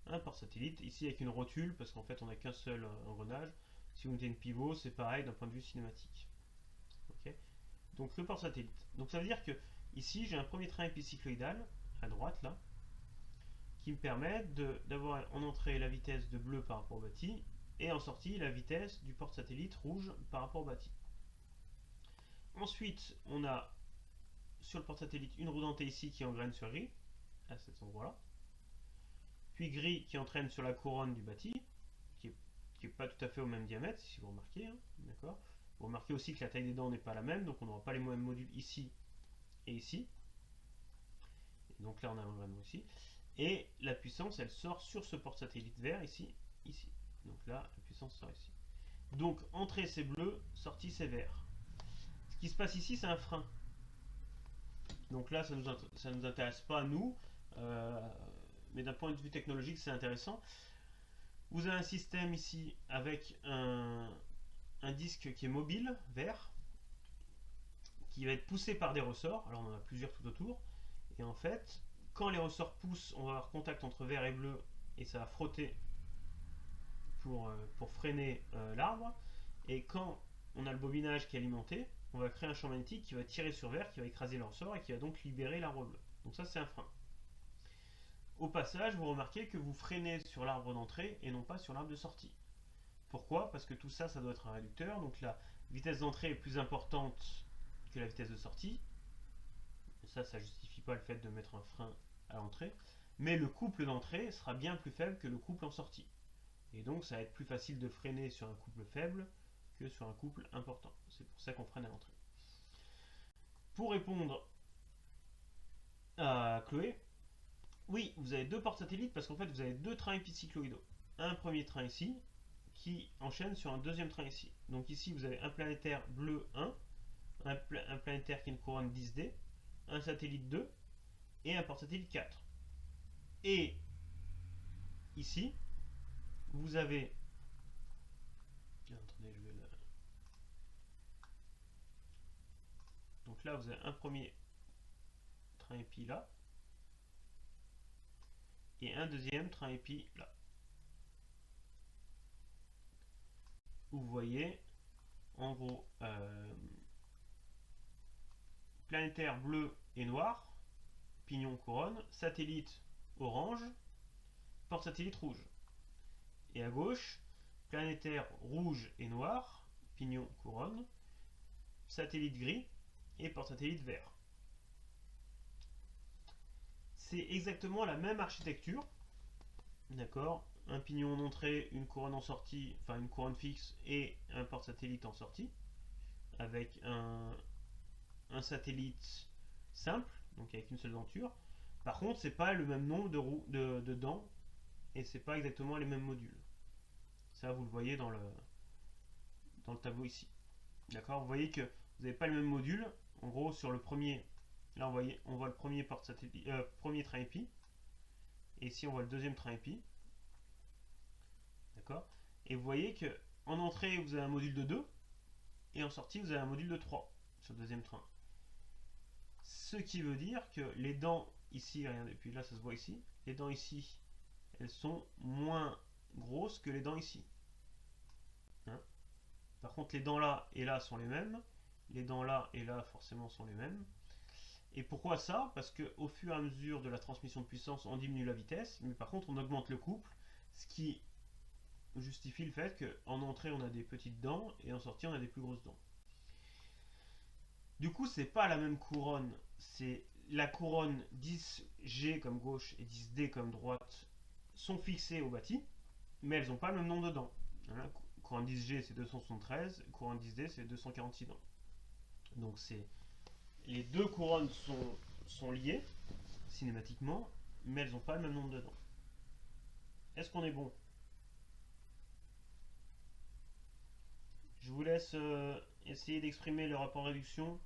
Un porte-satellite, ici avec une rotule, parce qu'en fait on n'a qu'un seul engrenage. Si vous mettez une pivot, c'est pareil d'un point de vue cinématique. Okay. Donc le porte-satellite. Donc ça veut dire que ici j'ai un premier train épicycloïdal à droite là, qui me permet d'avoir en entrée la vitesse de bleu par rapport au bâti, et en sortie la vitesse du porte-satellite rouge par rapport au bâti. Ensuite, on a sur le porte-satellite une roue dentée ici qui engraine sur gris, à cet endroit-là. Puis gris qui entraîne sur la couronne du bâti, qui est pas tout à fait au même diamètre, si vous remarquez. Hein, d'accord. Vous remarquez aussi que la taille des dents n'est pas la même, donc on n'aura pas les mêmes modules ici et ici. Et donc là, on a l'engrainement ici. Et la puissance, elle sort sur ce porte-satellite vert ici, ici. Donc là, la puissance sort ici. Donc, entrée c'est bleu, sortie c'est vert. Ce qui se passe ici, c'est un frein. Donc là, ça nous intéresse pas, nous. Mais d'un point de vue technologique, c'est intéressant. Vous avez un système ici avec un disque qui est mobile, vert, qui va être poussé par des ressorts. Alors on en a plusieurs tout autour. Et en fait, quand les ressorts poussent, on va avoir contact entre vert et bleu et ça va frotter pour freiner l'arbre. Et quand on a le bobinage qui est alimenté, on va créer un champ magnétique qui va tirer sur vert, qui va écraser le ressort et qui va donc libérer l'arbre bleu. Donc ça, c'est un frein. Au passage, vous remarquez que vous freinez sur l'arbre d'entrée et non pas sur l'arbre de sortie. Pourquoi? Parce que tout ça, ça doit être un réducteur. Donc la vitesse d'entrée est plus importante que la vitesse de sortie. Ça justifie pas le fait de mettre un frein à l'entrée. Mais le couple d'entrée sera bien plus faible que le couple en sortie. Et donc ça va être plus facile de freiner sur un couple faible que sur un couple important. C'est pour ça qu'on freine à l'entrée. Pour répondre à Chloé, oui, vous avez deux porte-satellites parce qu'en fait vous avez deux trains épicycloïdaux. Un premier train ici qui enchaîne sur un deuxième train ici. Donc ici vous avez un planétaire bleu 1, un planétaire qui a une couronne 10D, un satellite 2 et un porte-satellite 4. Et ici, vous avez... Attendez, je vais le... Donc là, vous avez un premier train épi là, et un deuxième train épi là. Vous voyez, en gros, planétaire bleu et noir, pignon couronne, satellite orange, porte-satellite rouge. Et à gauche, planétaire rouge et noir, pignon couronne, satellite gris et porte-satellite vert. C'est exactement la même architecture, d'accord, un pignon en entrée, une couronne en sortie, enfin une couronne fixe et un porte-satellite en sortie, avec un satellite simple, donc avec une seule denture. Par contre, c'est pas le même nombre de dents et c'est pas exactement les mêmes modules. Ça, vous le voyez dans le tableau ici. D'accord. Vous voyez que vous n'avez pas le même module. En gros, sur le premier, là on voit le premier premier train épi. Et ici on voit le deuxième train épi. D'accord. Et vous voyez que en entrée vous avez un module de 2 et en sortie vous avez un module de 3 sur le deuxième train. Ce qui veut dire que les dents ici, regardez, puis là ça se voit ici, les dents ici, elles sont moins grosses que les dents ici. Hein. Par contre, les dents là et là sont les mêmes, les dents là et là forcément sont les mêmes. Et pourquoi ça? Parce qu'au fur et à mesure de la transmission de puissance, on diminue la vitesse, mais par contre on augmente le couple, ce qui justifie le fait qu'en entrée on a des petites dents et en sortie on a des plus grosses dents. Du coup, c'est pas la même couronne, c'est la couronne 10G comme gauche et 10D comme droite sont fixées au bâti, mais elles n'ont pas le même nombre de dents. Hein, couronne 10G c'est 273, couronne 10D c'est 246 dents. Donc les deux couronnes sont liées cinématiquement, mais elles n'ont pas le même nombre de dents. Est-ce qu'on est bon? Je vous laisse essayer d'exprimer le rapport réduction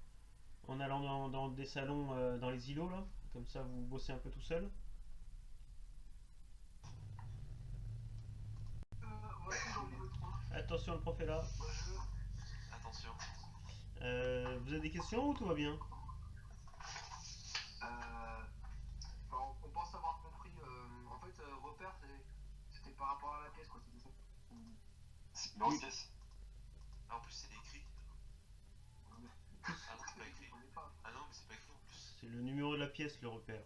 en allant dans des salons dans les îlots là, comme ça vous bossez un peu tout seul. Attention, le prof est là. Attention. Vous avez des questions ou tout va bien? On pense avoir compris. En fait, repère, c'était par rapport à la pièce, quoi. C'était ça. C'est une grosse pièce. Ah, en plus, c'est écrit. Ah non, c'est pas écrit. Ah non, mais c'est pas écrit en plus. C'est le numéro de la pièce, le repère.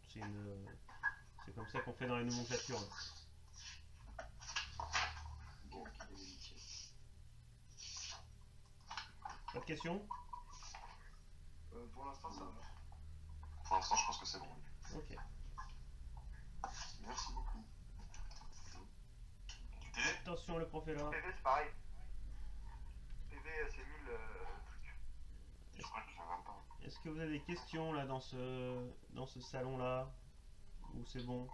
C'est comme ça qu'on fait dans les nomenclatures. Bon, Pas de questions? pour l'instant, ça va. Pour l'instant, je pense que c'est bon. Ok. Merci beaucoup. Attention, le prof est là. PV, c'est pareil. PV, c'est nul truc. Je crois que je l'ai même pas. Est-ce que vous avez des questions là dans ce salon-là? Ou c'est bon?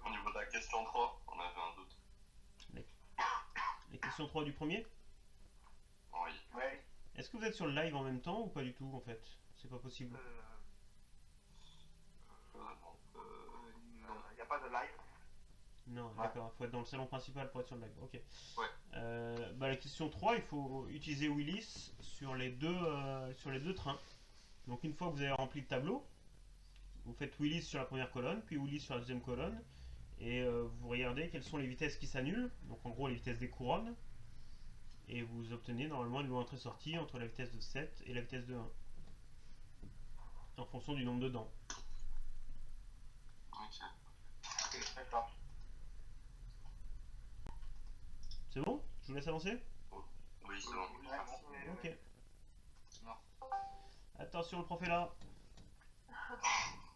Au niveau de la question 3, on avait un doute. Les questions 3 du premier? Oui. Ouais. Est-ce que vous êtes sur le live en même temps ou pas du tout en fait? C'est pas possible. Non. Il n'y a pas de live. Non, Ouais. d'accord, il faut être dans le salon principal pour être sur le live. Ok. Ouais. La question 3, il faut utiliser Willis sur les deux trains. Donc une fois que vous avez rempli le tableau, vous faites Willis sur la première colonne, puis Willis sur la deuxième colonne, et vous regardez quelles sont les vitesses qui s'annulent, donc en gros les vitesses des couronnes, et vous obtenez normalement une loi entrée-sortie entre la vitesse de 7 et la vitesse de 1, en fonction du nombre de dents. Ok. Ok, d'accord. C'est bon? Je vous laisse avancer? Oui, c'est bon. Merci. Ok. Non. Attention, le prof est là.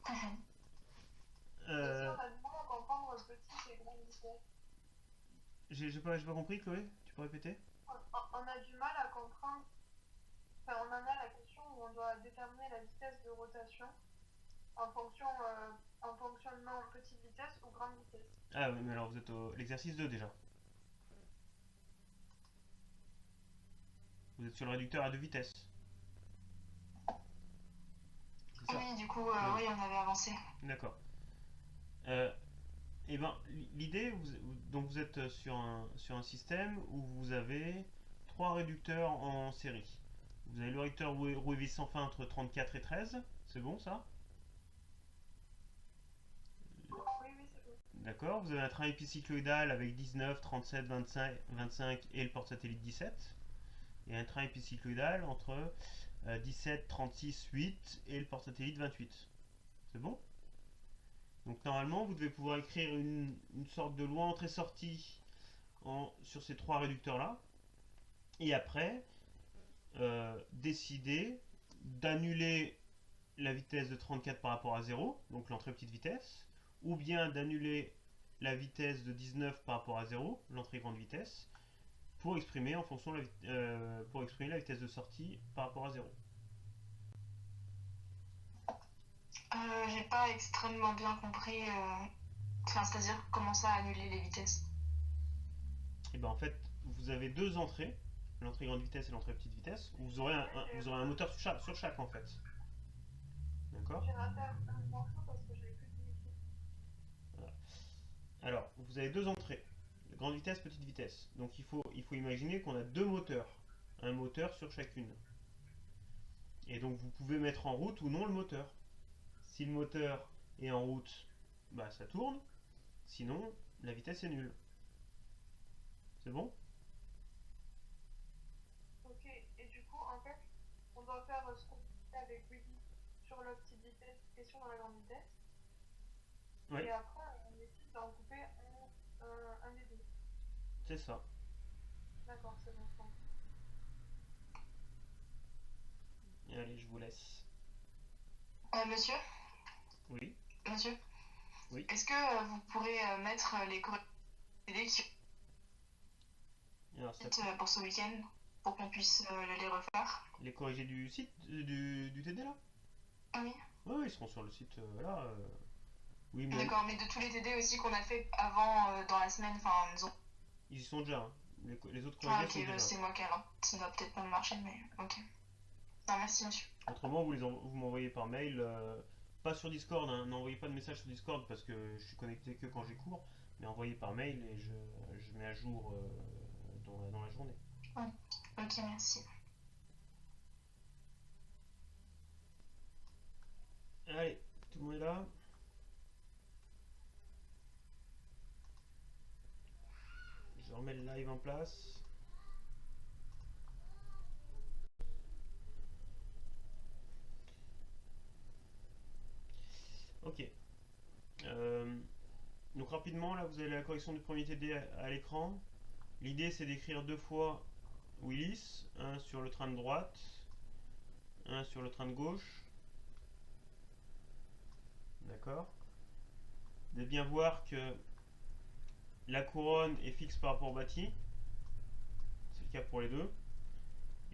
On a du mal à comprendre petit et grande vitesse. J'ai pas compris, Chloé? Tu peux répéter? On a du mal à comprendre. Enfin, on en a la question où on doit déterminer la vitesse de rotation en fonctionnement petite vitesse ou grande vitesse. Ah oui, mais alors vous êtes au l'exercice 2 déjà. Vous êtes sur le réducteur à 2 vitesses. C'est ça? Oui, du coup, Oui. oui, on avait avancé. D'accord. Et ben, l'idée, donc vous êtes sur un système où vous avez 3 réducteurs en série. Vous avez le réducteur roue et vis sans fin entre 34 et 13, c'est bon ça? Oui, c'est bon. D'accord, vous avez un train épicycloïdal avec 19, 37, 25 et le porte-satellite 17. Et un train épicycloïdal entre 17, 36, 8 et le porte-satellite 28. C'est bon? Donc normalement, vous devez pouvoir écrire une sorte de loi entrée-sortie sur ces 3 réducteurs-là. Et après, décider d'annuler la vitesse de 34 par rapport à 0, donc l'entrée petite vitesse, ou bien d'annuler la vitesse de 19 par rapport à 0, l'entrée grande vitesse, pour exprimer pour exprimer la vitesse de sortie par rapport à 0. J'ai pas extrêmement bien compris. Enfin, c'est-à-dire comment ça annuler les vitesses. Et ben en fait, vous avez 2 entrées, l'entrée grande vitesse et l'entrée petite vitesse, où vous aurez un moteur sur chaque en fait. D'accord? J'ai raté un morceau parce que j'avais plus de wifi. Voilà. Alors, vous avez 2 entrées, grande vitesse, petite vitesse. Donc il faut imaginer qu'on a 2 moteurs, un moteur sur chacune. Et donc vous pouvez mettre en route ou non le moteur. Si le moteur est en route, bah ça tourne. Sinon, la vitesse est nulle. C'est bon? Ok, et du coup, en fait, on doit faire ce qu'on fait avec Willy sur la petite vitesse et sur la grande vitesse. Oui, Et après, on décide d'en couper un des deux. c'est ça. D'accord, c'est bon, je comprends. Et allez, je vous laisse. Monsieur? Oui, Monsieur? oui. Est-ce que vous pourrez mettre les TD qui Alors, ça, pour ce week-end pour qu'on puisse les refaire? les corrigés du site, du TD là? Ah oui. Oui, oui, ils seront sur le site là. Oui, mais D'accord, mais de tous les TD aussi qu'on a fait avant dans la semaine, enfin, disons. ils y sont déjà. Hein. Les autres Ah, corrigés sont ok, déjà. c'est moi qui alors. Ça va peut-être pas marcher, mais ok. Non, merci, monsieur. Autrement, vous m'envoyez par mail, pas sur Discord, hein, n'envoyez pas de message sur Discord parce que je suis connecté que quand j'ai cours, mais envoyez par mail et je mets à jour dans la journée. Ok, merci. Allez, tout le monde est là? Je remets le live en place. Donc rapidement, là vous avez la correction du premier TD à l'écran. L'idée c'est d'écrire 2 fois Willis, un sur le train de droite, un sur le train de gauche. D'accord? De bien voir que la couronne est fixe par rapport au bâti. C'est le cas pour les deux.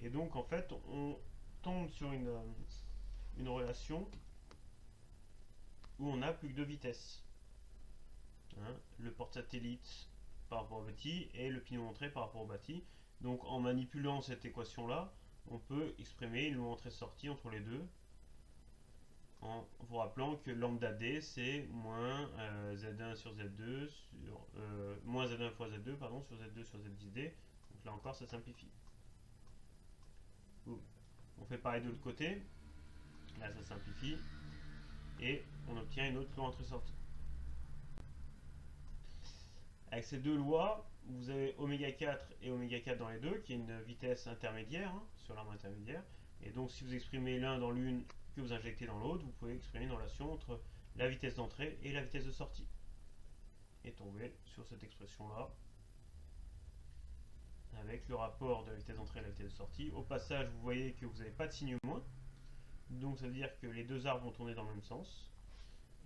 Et donc en fait on tombe sur une relation où on n'a plus que 2 vitesses. Hein, le porte-satellite par rapport au bâti et le pignon d'entrée par rapport au bâti. Donc en manipulant cette équation là, on peut exprimer une loi entrée-sortie entre les deux en vous rappelant que lambda d c'est moins z1 sur z2 sur moins z1 fois z2 pardon sur z2 sur z10d. Donc là encore ça simplifie. Boum. On fait pareil de l'autre côté. Là ça simplifie et on obtient une autre loi entrée-sortie. Avec ces deux lois, vous avez oméga 4 et oméga 4 dans les deux, qui est une vitesse intermédiaire, hein, sur l'arbre intermédiaire. Et donc si vous exprimez l'un dans l'une que vous injectez dans l'autre, vous pouvez exprimer une relation entre la vitesse d'entrée et la vitesse de sortie. Et tomber sur cette expression-là, avec le rapport de la vitesse d'entrée et la vitesse de sortie. Au passage, vous voyez que vous n'avez pas de signe moins, donc ça veut dire que les deux arbres vont tourner dans le même sens.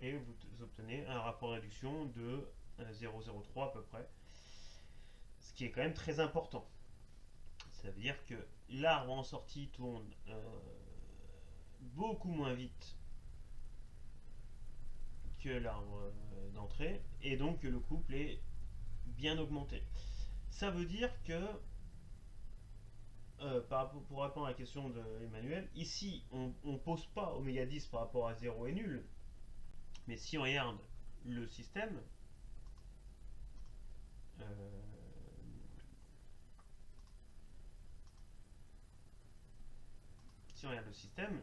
Et vous obtenez un rapport de réduction de 0,03 à peu près, ce qui est quand même très important. Ça veut dire que l'arbre en sortie tourne beaucoup moins vite que l'arbre d'entrée, et donc le couple est bien augmenté. Ça veut dire que, pour répondre à la question d'Emmanuel, ici on ne pose pas oméga 10 par rapport à 0 est nul, mais si on regarde le système, si on regarde le système,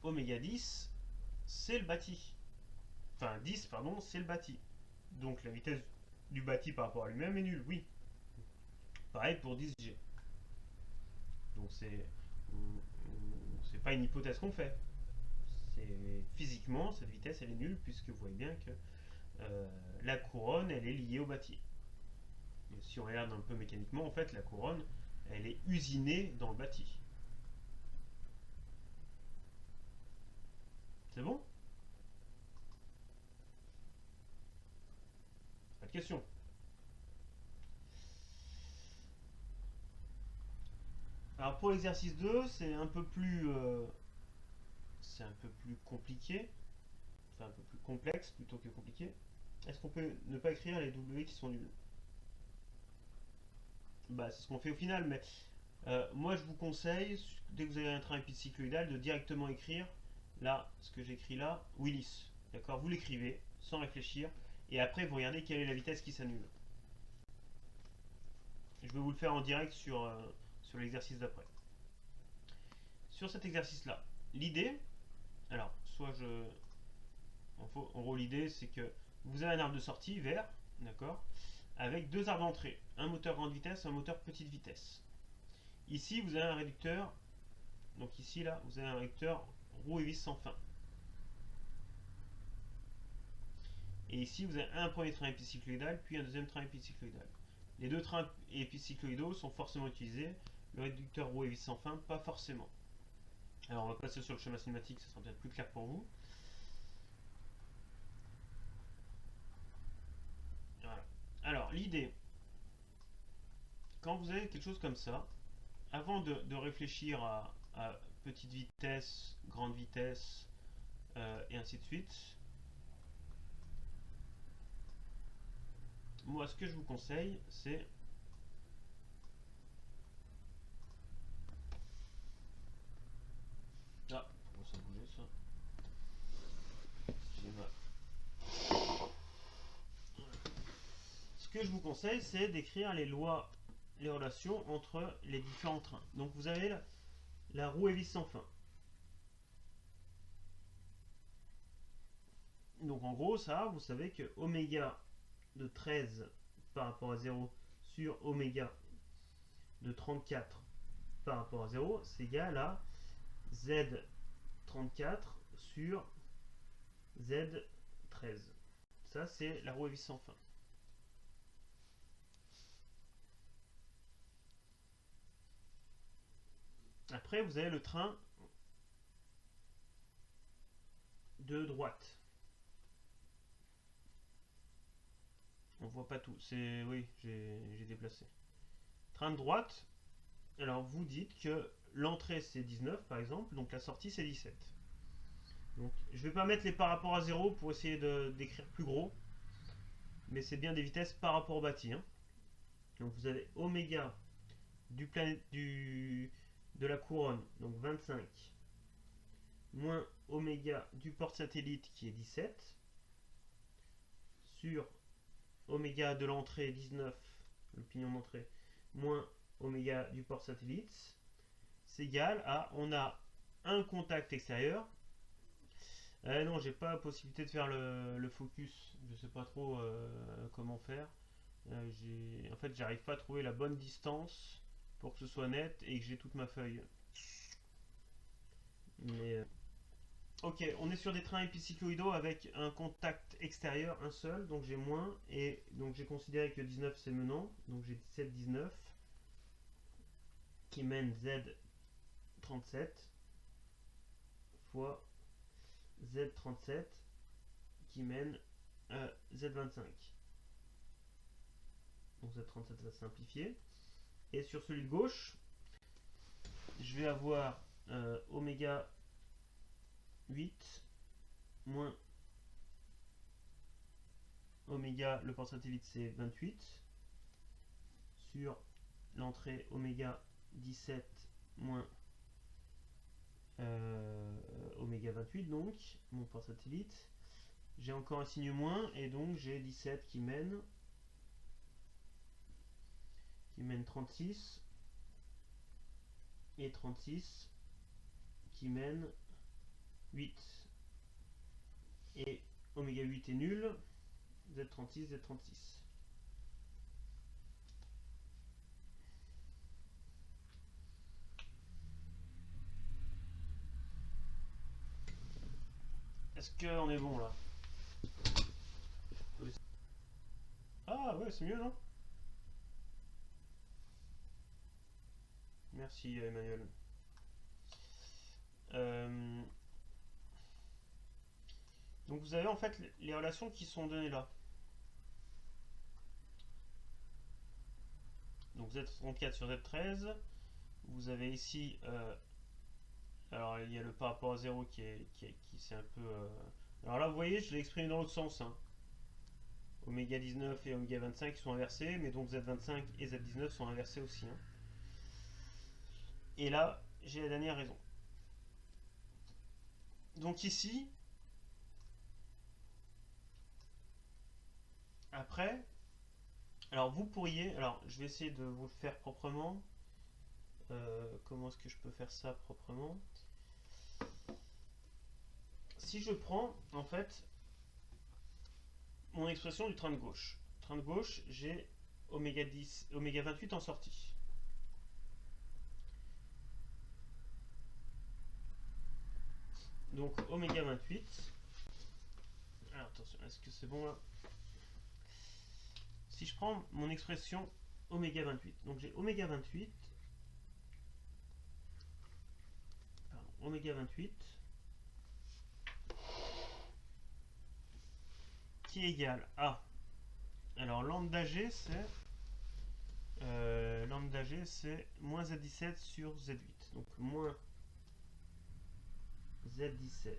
oméga 10 c'est le bâti. Enfin 10 pardon, c'est le bâti. Donc la vitesse du bâti par rapport à lui-même est nulle, oui. Pareil pour 10G. Donc c'est pas une hypothèse qu'on fait. Physiquement cette vitesse elle est nulle puisque vous voyez bien que la couronne elle est liée au bâti. Et si on regarde un peu mécaniquement, en fait la couronne elle est usinée dans le bâti. C'est bon? Pas de question. Alors pour l'exercice 2, c'est un peu plus compliqué, enfin un peu plus complexe plutôt que compliqué. Est-ce qu'on peut ne pas écrire les W qui sont nuls? Bah c'est ce qu'on fait au final, mais moi je vous conseille, dès que vous avez un train épicycloïdal, de directement écrire là, ce que j'écris là, Willis. D'accord? Vous l'écrivez sans réfléchir, et après vous regardez quelle est la vitesse qui s'annule. Je vais vous le faire en direct sur l'exercice d'après. Sur cet exercice-là, l'idée, alors, en gros, l'idée, c'est que vous avez un arbre de sortie vert, d'accord, avec deux arbres d'entrée, un moteur grande vitesse, un moteur petite vitesse. Ici, vous avez un réducteur, donc ici, là, vous avez un réducteur roue et vis sans fin. Et ici, vous avez un premier train épicycloïdal, puis un deuxième train épicycloïdal. Les deux trains épicycloïdaux sont forcément utilisés. Le réducteur roue et vis sans fin, pas forcément. Alors, on va passer sur le schéma cinématique, ça sera peut-être plus clair pour vous. Voilà. Alors, l'idée, quand vous avez quelque chose comme ça, avant de réfléchir à petite vitesse, grande vitesse, et ainsi de suite, moi, ce que je vous conseille, c'est ah, pourquoi ça a bougé ça? Ce que je vous conseille, c'est d'écrire les relations entre les différents trains. Donc vous avez la roue et vis sans fin. Donc en gros, ça, vous savez que oméga de 13 par rapport à 0 sur oméga de 34 par rapport à 0, c'est égal à Z34 sur Z13. Z13. Ça, c'est la roue à vis sans fin. Après, vous avez le train de droite. On voit pas tout. C'est oui, j'ai déplacé. Train de droite. Alors vous dites que l'entrée c'est 19 par exemple, donc la sortie c'est 17. Donc je vais pas mettre les par rapport à 0 pour essayer d'écrire plus gros, mais c'est bien des vitesses par rapport au bâti. Hein. Donc vous avez oméga de la couronne, donc 25, moins oméga du porte-satellite qui est 17, sur oméga de l'entrée 19, le pignon d'entrée, moins oméga du porte-satellite, c'est égal à, on a un contact extérieur. Non, j'ai pas la possibilité de faire le focus, je sais pas trop comment faire. En fait, j'arrive pas à trouver la bonne distance pour que ce soit net et que j'ai toute ma feuille. Mais ok, on est sur des trains épicycloïdaux avec un contact extérieur, un seul, donc j'ai moins, et donc j'ai considéré que 19 c'est menant, donc j'ai 17, 19, qui mène Z37 fois Z37 qui mène Z25. Donc Z37 va simplifier. Et sur celui de gauche, je vais avoir oméga 8 moins oméga, le porte-satellite c'est 28, sur l'entrée oméga 17 moins oméga 28, donc mon porte-satellite. J'ai encore un signe moins, et donc j'ai 17 qui mène 36, et 36 qui mène 8. Et oméga 8 est nul, Z36, Z36. Est-ce qu'on est bon là? Ah ouais, c'est mieux, non? Merci Emmanuel. Donc vous avez en fait les relations qui sont données là. Donc Z34 sur Z13. Vous avez ici... alors il y a le par rapport à 0 qui c'est un peu... Alors là vous voyez, je l'ai exprimé dans l'autre sens. Hein. Oméga 19 et oméga 25 sont inversés, mais donc Z25 et Z19 sont inversés aussi. Hein. Et là, j'ai la dernière raison. Donc ici, après, alors vous pourriez, alors je vais essayer de vous le faire proprement. Comment est-ce que je peux faire ça proprement? Si je prends, en fait, mon expression du train de gauche. Train de gauche, j'ai oméga 10, oméga 28 en sortie. Donc oméga 28. Alors attention, est-ce que c'est bon là? Si je prends mon expression oméga 28, donc j'ai oméga 28, pardon, oméga 28 qui est égal à, alors lambda g c'est moins Z17 sur Z8, donc moins Z17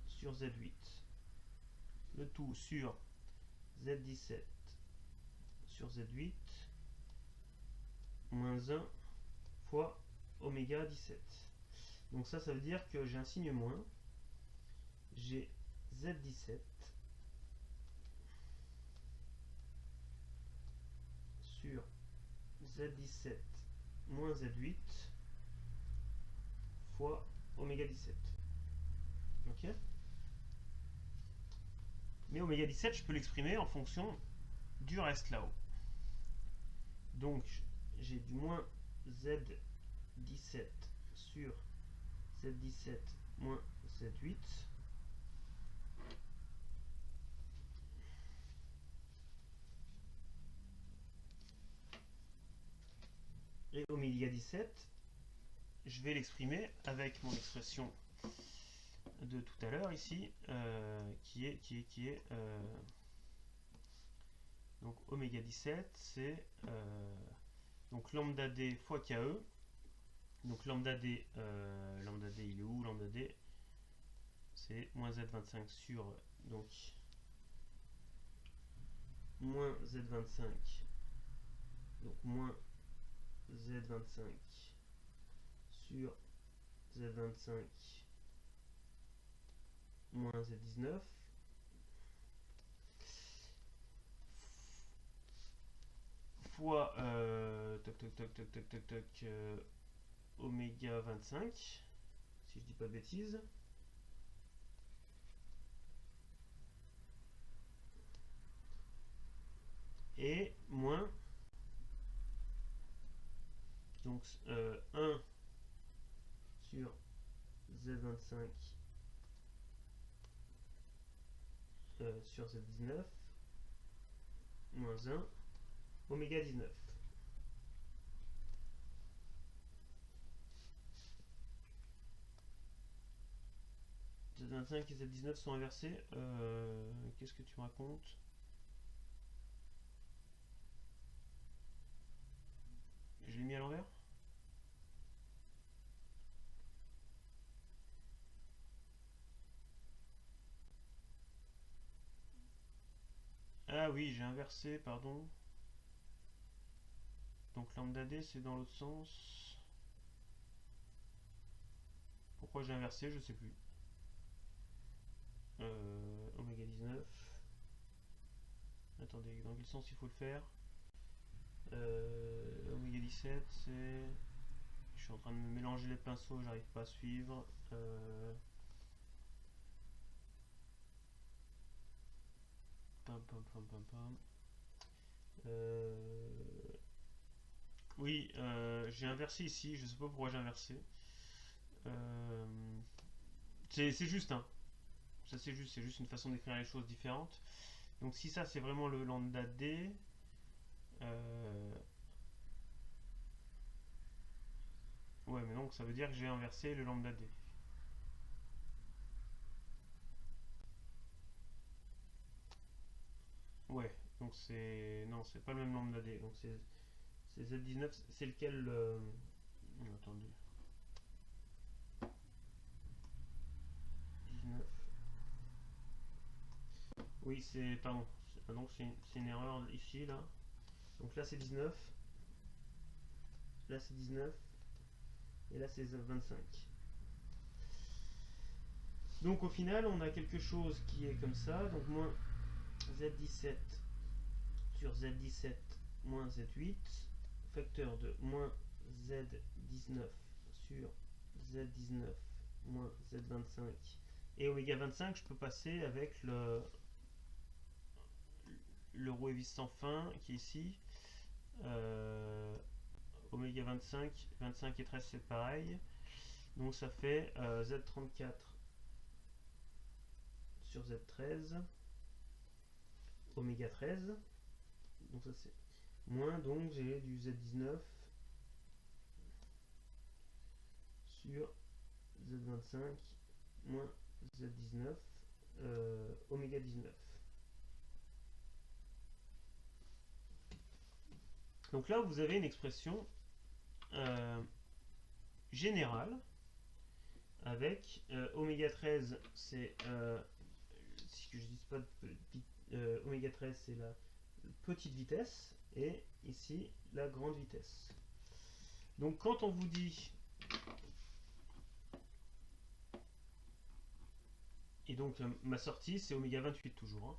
sur Z8, le tout sur Z17 sur Z8 moins 1 fois oméga 17. Donc ça veut dire que j'ai un signe moins, j'ai Z17 sur Z17 moins Z8 fois oméga 17. Ok? Mais oméga 17, je peux l'exprimer en fonction du reste là-haut. Donc, j'ai du moins Z17 sur Z17 moins Z8 Et oméga 17, je vais l'exprimer avec mon expression de tout à l'heure ici, qui est donc oméga 17, c'est donc lambda d fois KE. Donc lambda d il est où? Lambda d c'est moins z25 sur donc moins z25, donc moins z25 sur z25 moins z19 fois oméga 25, si je dis pas de bêtises. Et moins donc 1 sur z25 sur z19 moins 1 oméga 19. Z25 et Z19 sont inversés. Qu'est-ce que tu me racontes? Je l'ai mis à l'envers? Ah oui, j'ai inversé, pardon. Donc lambda d c'est dans l'autre sens. Pourquoi j'ai inversé, je sais plus. Oméga 19. Attendez, dans quel sens il faut le faire? Oméga 17 c'est... Je suis en train de me mélanger les pinceaux, j'arrive pas à suivre. Oui, j'ai inversé ici, je sais pas pourquoi j'ai inversé. C'est juste, hein. Ça c'est juste une façon d'écrire les choses différentes. Donc si ça c'est vraiment le lambda d, ouais, mais donc ça veut dire que j'ai inversé le lambda d. Ouais, donc c'est... Non, c'est pas le même lambda d. Donc c'est Z19, c'est lequel attendez. 19. Oui, c'est... Pardon. Donc c'est une erreur ici, là. Donc là c'est 19. Là c'est 19. Et là c'est 25. Donc au final, on a quelque chose qui est comme ça. Donc moins Z17 sur Z17 moins Z8. Facteur de moins Z19 sur Z19 moins Z25. Et oméga 25, je peux passer avec le roue et vis sans fin qui est ici. Oméga 25, 25 et 13 c'est pareil. Donc ça fait Z34 sur Z13 oméga 13. Donc ça c'est moins, donc j'ai du Z19 sur Z25 moins Z19 oméga 19. Donc là vous avez une expression générale avec oméga 13 c'est si je dis pas de oméga 13 c'est la petite vitesse et ici la grande vitesse. Donc quand on vous dit, et donc ma sortie c'est oméga 28 toujours, hein.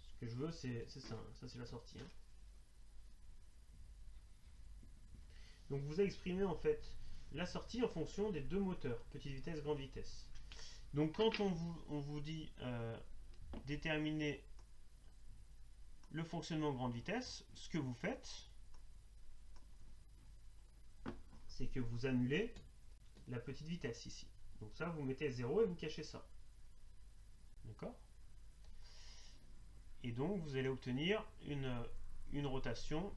Ce que je veux c'est ça, hein. Ça c'est la sortie, hein. Donc vous exprimez en fait la sortie en fonction des deux moteurs, petite vitesse, grande vitesse. Donc quand on vous dit déterminer le fonctionnement grande vitesse, ce que vous faites, c'est que vous annulez la petite vitesse ici. Donc ça, vous mettez 0 et vous cachez ça. D'accord? Et donc, vous allez obtenir une rotation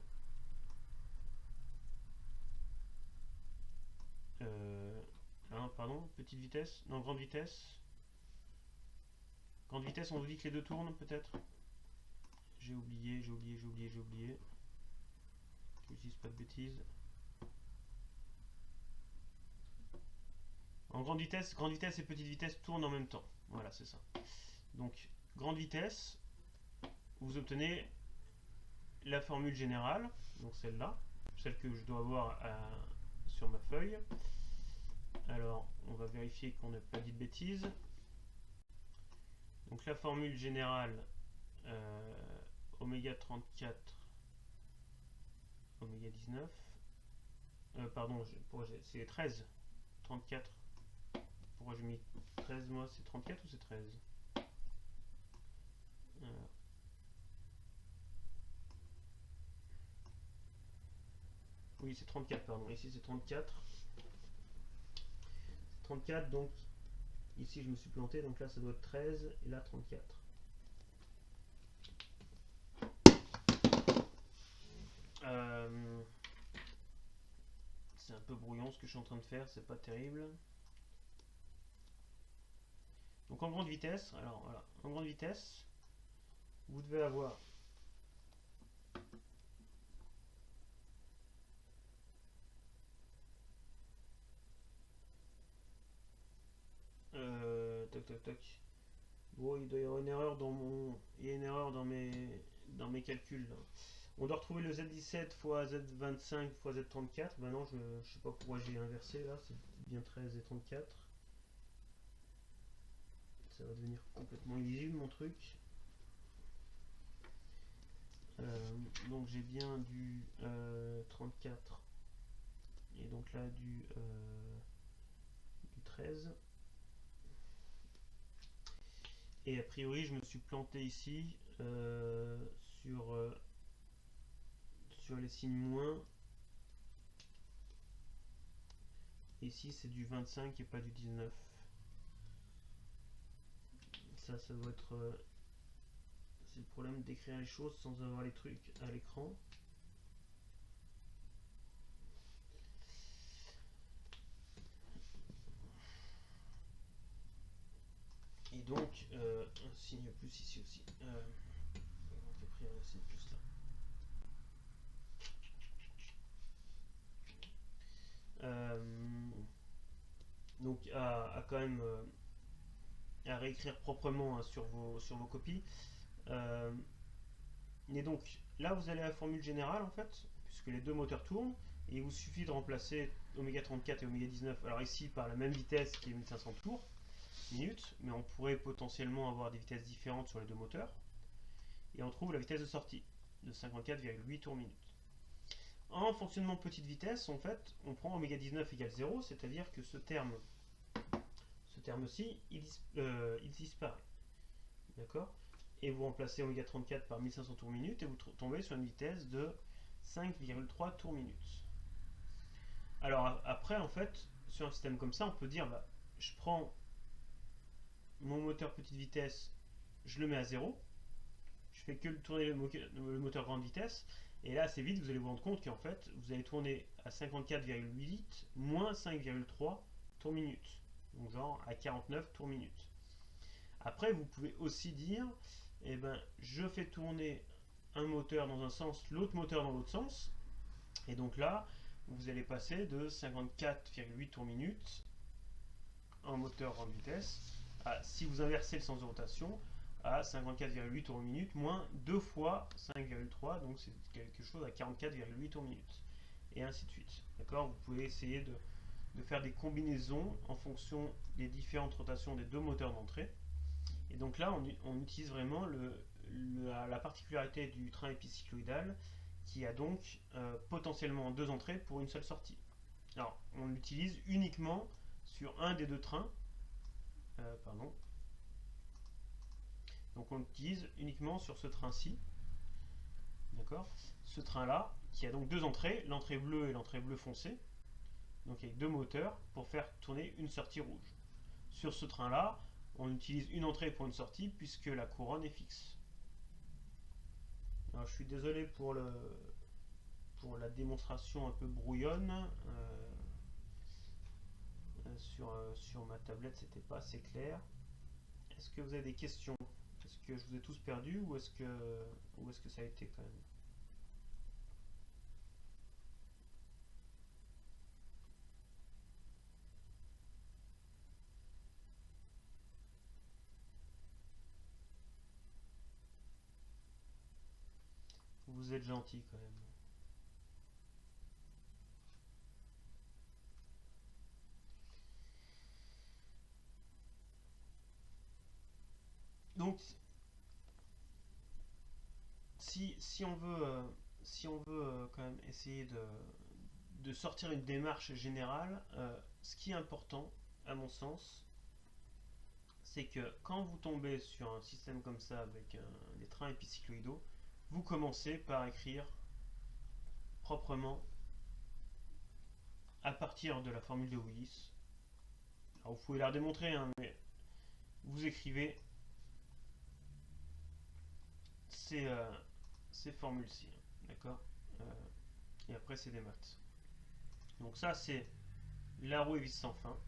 pardon, petite vitesse, non, grande vitesse. Grande vitesse, on vous dit que les deux tournent peut-être. J'ai oublié. Que je dise pas de bêtises. En grande vitesse et petite vitesse tournent en même temps. Voilà, c'est ça. Donc, grande vitesse, vous obtenez la formule générale, donc celle-là, celle que je dois avoir sur ma feuille. Alors, on va vérifier qu'on n'a pas dit de bêtises. Donc, la formule générale, oméga 34, oméga 19, pardon, c'est 13, 34. Pourquoi j'ai mis 13 moi? C'est 34 ou c'est 13? Oui, c'est 34, pardon. Ici, c'est 34. 34, donc ici, je me suis planté. Donc là, ça doit être 13 et là, 34. C'est un peu brouillon ce que je suis en train de faire, c'est pas terrible. Donc en grande vitesse, alors voilà, en grande vitesse, vous devez avoir toc. Bon, il doit y avoir une erreur il y a une erreur dans mes calculs là. On doit retrouver le Z17 fois Z25 fois Z34. Maintenant, je sais pas pourquoi j'ai inversé là, c'est bien 13 et 34. Ça va devenir complètement illisible mon truc. Donc j'ai bien du 34 et donc là du 13. Et a priori, je me suis planté ici sur les signes moins. Ici, c'est du 25 et pas du 19. Ça doit être... c'est le problème d'écrire les choses sans avoir les trucs à l'écran. Et donc, un signe plus ici aussi. Donc après, un signe plus là. Donc, à quand même à réécrire proprement hein, sur vos copies. Et donc, là, vous allez à la formule générale, en fait, puisque les deux moteurs tournent. Et il vous suffit de remplacer oméga 34 et oméga 19. Alors ici, par la même vitesse qui est 1500 tours minutes, mais on pourrait potentiellement avoir des vitesses différentes sur les deux moteurs. Et on trouve la vitesse de sortie de 54,8 tours minutes. En fonctionnement petite vitesse, en fait, on prend oméga 19 égale 0, c'est-à-dire que ce terme-ci, il disparaît. D'accord? Et vous remplacez oméga 34 par 1500 tours minutes et vous tombez sur une vitesse de 5,3 tours minutes. Alors après, en fait, sur un système comme ça, on peut dire, bah, je prends mon moteur petite vitesse, je le mets à 0, je fais que tourner le moteur grande vitesse, et là assez vite vous allez vous rendre compte qu'en fait vous allez tourner à 54,8 moins 5,3 tours minutes, donc genre à 49 tours minutes. Après vous pouvez aussi dire, eh ben, je fais tourner un moteur dans un sens, l'autre moteur dans l'autre sens, et donc là vous allez passer de 54,8 tours minutes en moteur grande vitesse si vous inversez le sens de rotation, à 54,8 tours minute, moins 2 fois 5,3, donc c'est quelque chose à 44,8 tours minute. Et ainsi de suite. D'accord? Vous pouvez essayer de faire des combinaisons en fonction des différentes rotations des deux moteurs d'entrée. Et donc là, on utilise vraiment la particularité du train épicycloïdal, qui a donc potentiellement deux entrées pour une seule sortie. Alors, on l'utilise uniquement sur un des deux trains. Donc on l'utilise uniquement sur ce train-ci. D'accord? Ce train-là, qui a donc deux entrées, l'entrée bleue et l'entrée bleu foncé, donc avec deux moteurs pour faire tourner une sortie rouge. Sur ce train-là, on utilise une entrée pour une sortie puisque la couronne est fixe. Alors je suis désolé pour la démonstration un peu brouillonne. sur ma tablette, c'était pas assez clair. Est-ce que vous avez des questions? Est-ce que je vous ai tous perdus ou est-ce que ça a été quand même? Vous êtes gentil quand même. Donc, si on veut quand même essayer de sortir une démarche générale, ce qui est important, à mon sens, c'est que quand vous tombez sur un système comme ça avec des trains épicycloïdaux, vous commencez par écrire proprement à partir de la formule de Willis. Alors vous pouvez la redémontrer, hein, mais vous écrivez ces formules-ci, hein, d'accord, et après c'est des maths. Donc ça c'est la roue et vis sans fin.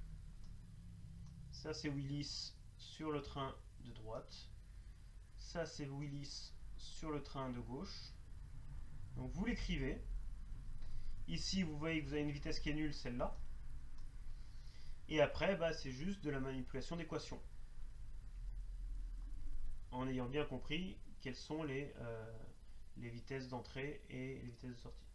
Ça c'est Willis sur le train de droite. Ça c'est Willis sur le train de gauche. Donc vous l'écrivez. Ici vous voyez que vous avez une vitesse qui est nulle, celle-là. Et après bah, c'est juste de la manipulation d'équations. En ayant bien compris quelles sont les vitesses d'entrée et les vitesses de sortie.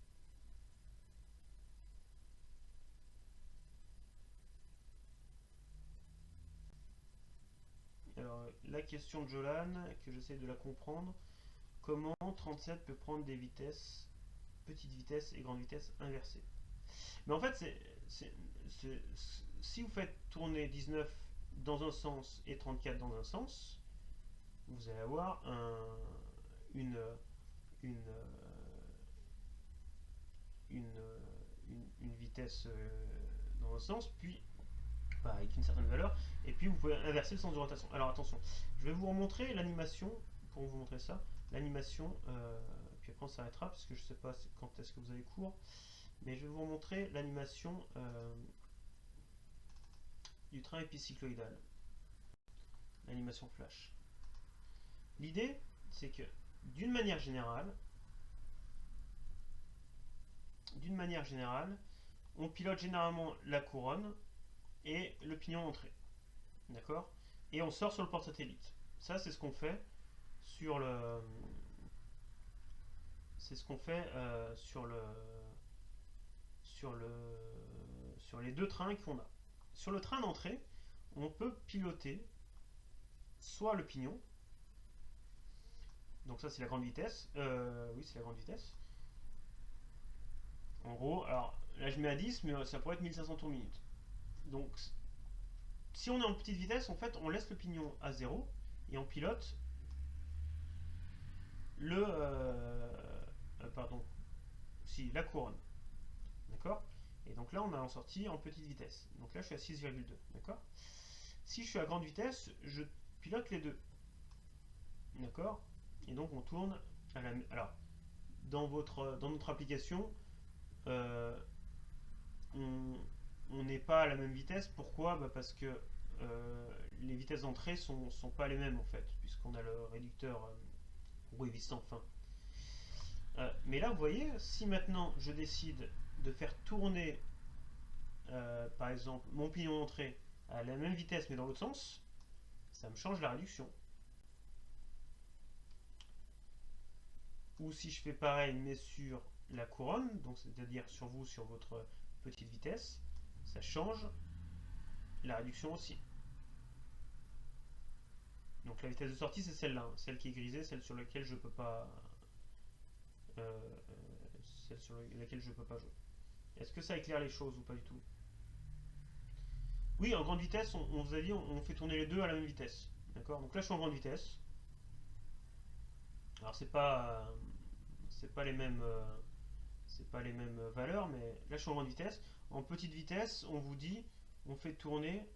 Alors, la question de Jolan, que j'essaie de la comprendre, comment 37 peut prendre des vitesses, petite vitesse et grande vitesse inversées? Mais en fait, si vous faites tourner 19 dans un sens et 34 dans un sens, vous allez avoir une vitesse dans un sens, puis avec une certaine valeur, et puis vous pouvez inverser le sens de rotation. Alors attention, je vais vous remontrer l'animation, pour vous montrer ça, l'animation, puis après on s'arrêtera, parce que je ne sais pas quand est-ce que vous avez cours, mais je vais vous montrer l'animation du train épicycloïdal, l'animation flash. L'idée, c'est que d'une manière générale, on pilote généralement la couronne et le pignon d'entrée. D'accord? Et on sort sur le porte-satellite. Ça, c'est ce qu'on fait sur le. C'est ce qu'on fait sur les deux trains qu'on a. Sur le train d'entrée, on peut piloter soit le pignon. Donc ça, c'est la grande vitesse. Oui, c'est la grande vitesse. En gros, alors là, je mets à 10, mais ça pourrait être 1500 tours minute. Donc, si on est en petite vitesse, en fait, on laisse le pignon à 0 et on pilote la couronne. D'accord? Et donc là, on a en sortie en petite vitesse. Donc là, je suis à 6,2. D'accord? Si je suis à grande vitesse, je pilote les deux. D'accord? Et donc, on tourne à la. Alors, dans notre application, on n'est pas à la même vitesse. Pourquoi? Parce que les vitesses d'entrée sont pas les mêmes en fait, puisqu'on a le réducteur roue et vis sans fin. Mais là, vous voyez, si maintenant je décide de faire tourner, par exemple, mon pignon d'entrée à la même vitesse mais dans l'autre sens, ça me change la réduction. Ou si je fais pareil mais sur la couronne, donc c'est-à-dire sur votre petite vitesse, ça change la réduction aussi. Donc la vitesse de sortie c'est celle-là, hein, celle qui est grisée, celle sur laquelle je peux pas jouer. Est-ce que ça éclaire les choses ou pas du tout? Oui, en grande vitesse, on vous a dit on fait tourner les deux à la même vitesse. D'accord? Donc là je suis en grande vitesse. Alors c'est pas les mêmes valeurs, mais là je suis en grande vitesse. En petite vitesse, on vous dit on fait tourner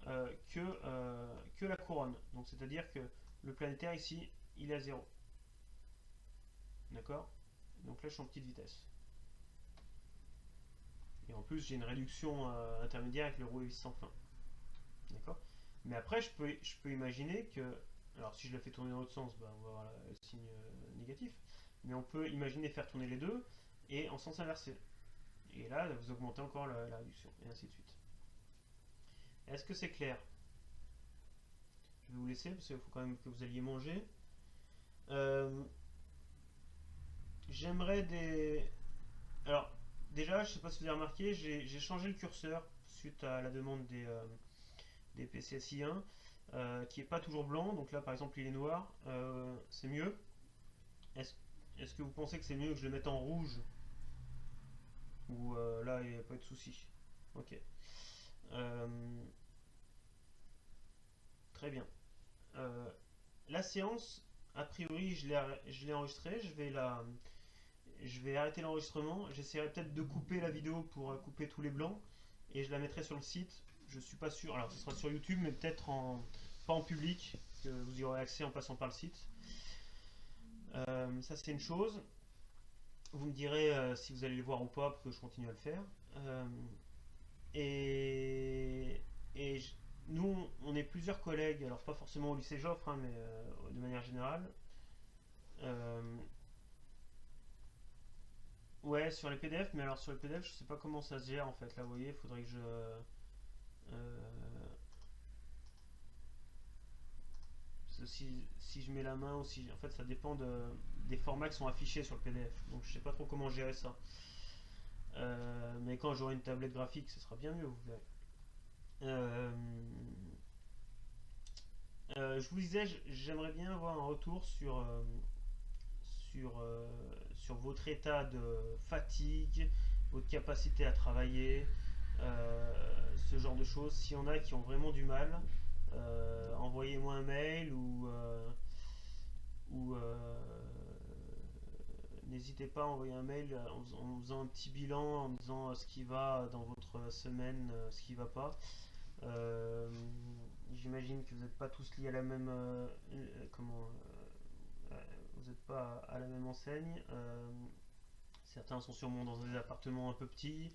que la couronne. Donc c'est-à-dire que le planétaire ici, il est à 0. D'accord? Donc là je suis en petite vitesse. Et en plus j'ai une réduction intermédiaire avec le roue et vis sans fin. D'accord? Mais après, je peux imaginer que, alors si je le fais tourner dans l'autre sens, bah, on va avoir le signe négatif, mais on peut imaginer faire tourner les deux et en sens inversé. Et là, vous augmentez encore la réduction, et ainsi de suite. Est-ce que c'est clair? Je vais vous laisser parce qu'il faut quand même que vous alliez manger. Euh, J'aimerais des. Alors, déjà, je sais pas si vous avez remarqué, j'ai changé le curseur suite à la demande des PCSI1, qui est pas toujours blanc. Donc là, par exemple, il est noir. C'est mieux. Est-ce est-ce que vous pensez que c'est mieux que je le mette en rouge? Ou là, il n'y a pas de souci. Ok. Euh, Très bien. Euh, la séance, a priori, je l'ai enregistrée. Je vais arrêter l'enregistrement. J'essaierai peut-être de couper la vidéo pour couper tous les blancs. Et je la mettrai sur le site. Je suis pas sûr. Alors, ce sera sur YouTube, mais peut-être pas en public, que vous y aurez accès en passant par le site. Ça, c'est une chose. Vous me direz si vous allez le voir ou pas, pour que je continue à le faire. Euh, et et nous, on est plusieurs collègues, alors pas forcément au lycée Joffre, hein, mais de manière générale. Euh, ouais, sur les PDF, mais alors sur les PDF, je sais pas comment ça se gère en fait. Là, vous voyez, il faudrait que je. Si je mets la main ou si. En fait, ça dépend des formats qui sont affichés sur le PDF. Donc, je sais pas trop comment gérer ça. Mais quand j'aurai une tablette graphique, ce sera bien mieux, vous verrez. Euh, je vous disais, j'aimerais bien avoir un retour sur, euh, sur votre état de fatigue, votre capacité à travailler, ce genre de choses. S'il y en a qui ont vraiment du mal, envoyez-moi un mail ou n'hésitez pas à envoyer un mail en faisant un petit bilan, en me disant ce qui va dans votre semaine, ce qui va pas. Euh, J'imagine que vous n'êtes pas tous liés à la même vous n'êtes pas à la même enseigne. Certains sont sûrement dans des appartements un peu petits,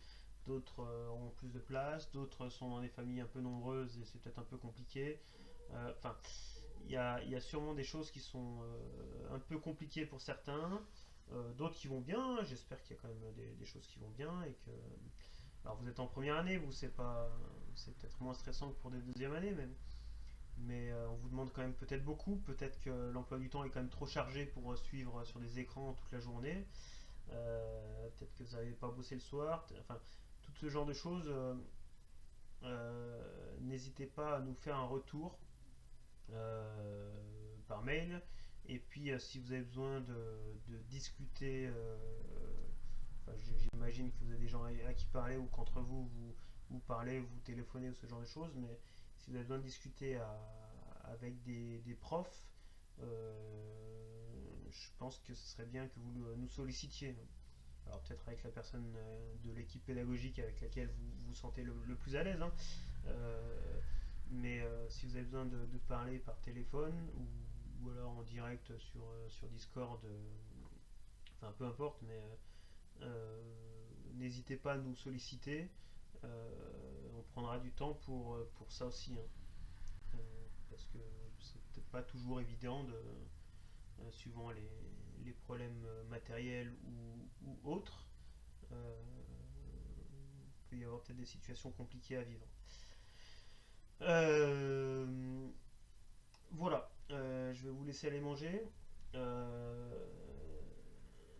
d'autres ont plus de place, d'autres sont dans des familles un peu nombreuses et c'est peut-être un peu compliqué. Enfin, il y a sûrement des choses qui sont un peu compliquées pour certains, d'autres qui vont bien. J'espère qu'il y a quand même des choses qui vont bien et que. Alors vous êtes en première année, vous c'est peut-être moins stressant que pour des deuxièmes années même. Mais on vous demande quand même peut-être beaucoup. Peut-être que l'emploi du temps est quand même trop chargé pour suivre sur des écrans toute la journée. Peut-être que vous n'avez pas bossé le soir. Enfin, tout ce genre de choses. N'hésitez pas à nous faire un retour par mail. Et puis, si vous avez besoin de discuter, enfin, j'imagine que vous avez des gens à qui parler ou qu'entre vous parlez, vous téléphonez ou ce genre de choses. Mais si vous avez besoin de discuter avec des profs, je pense que ce serait bien que vous nous sollicitiez. Alors peut-être avec la personne de l'équipe pédagogique avec laquelle vous vous sentez le plus à l'aise. Hein. Mais si vous avez besoin de parler par téléphone ou alors en direct sur Discord, enfin peu importe, mais n'hésitez pas à nous solliciter. On prendra du temps pour ça aussi. Hein. Parce que c'est peut-être pas toujours évident suivant les problèmes matériels ou autres. Il peut y avoir peut-être des situations compliquées à vivre. Voilà, je vais vous laisser aller manger.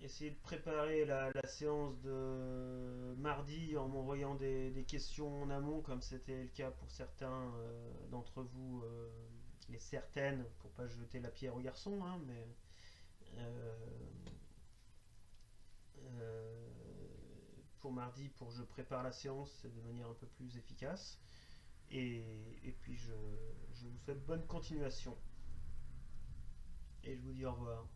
Essayez de préparer la séance de mardi en m'envoyant des questions en amont, comme c'était le cas pour certains d'entre vous, les certaines, pour pas jeter la pierre aux garçons, hein, mais euh, euh, pour mardi, pour que je prépare la séance de manière un peu plus efficace. Et puis je vous souhaite bonne continuation. Et je vous dis au revoir.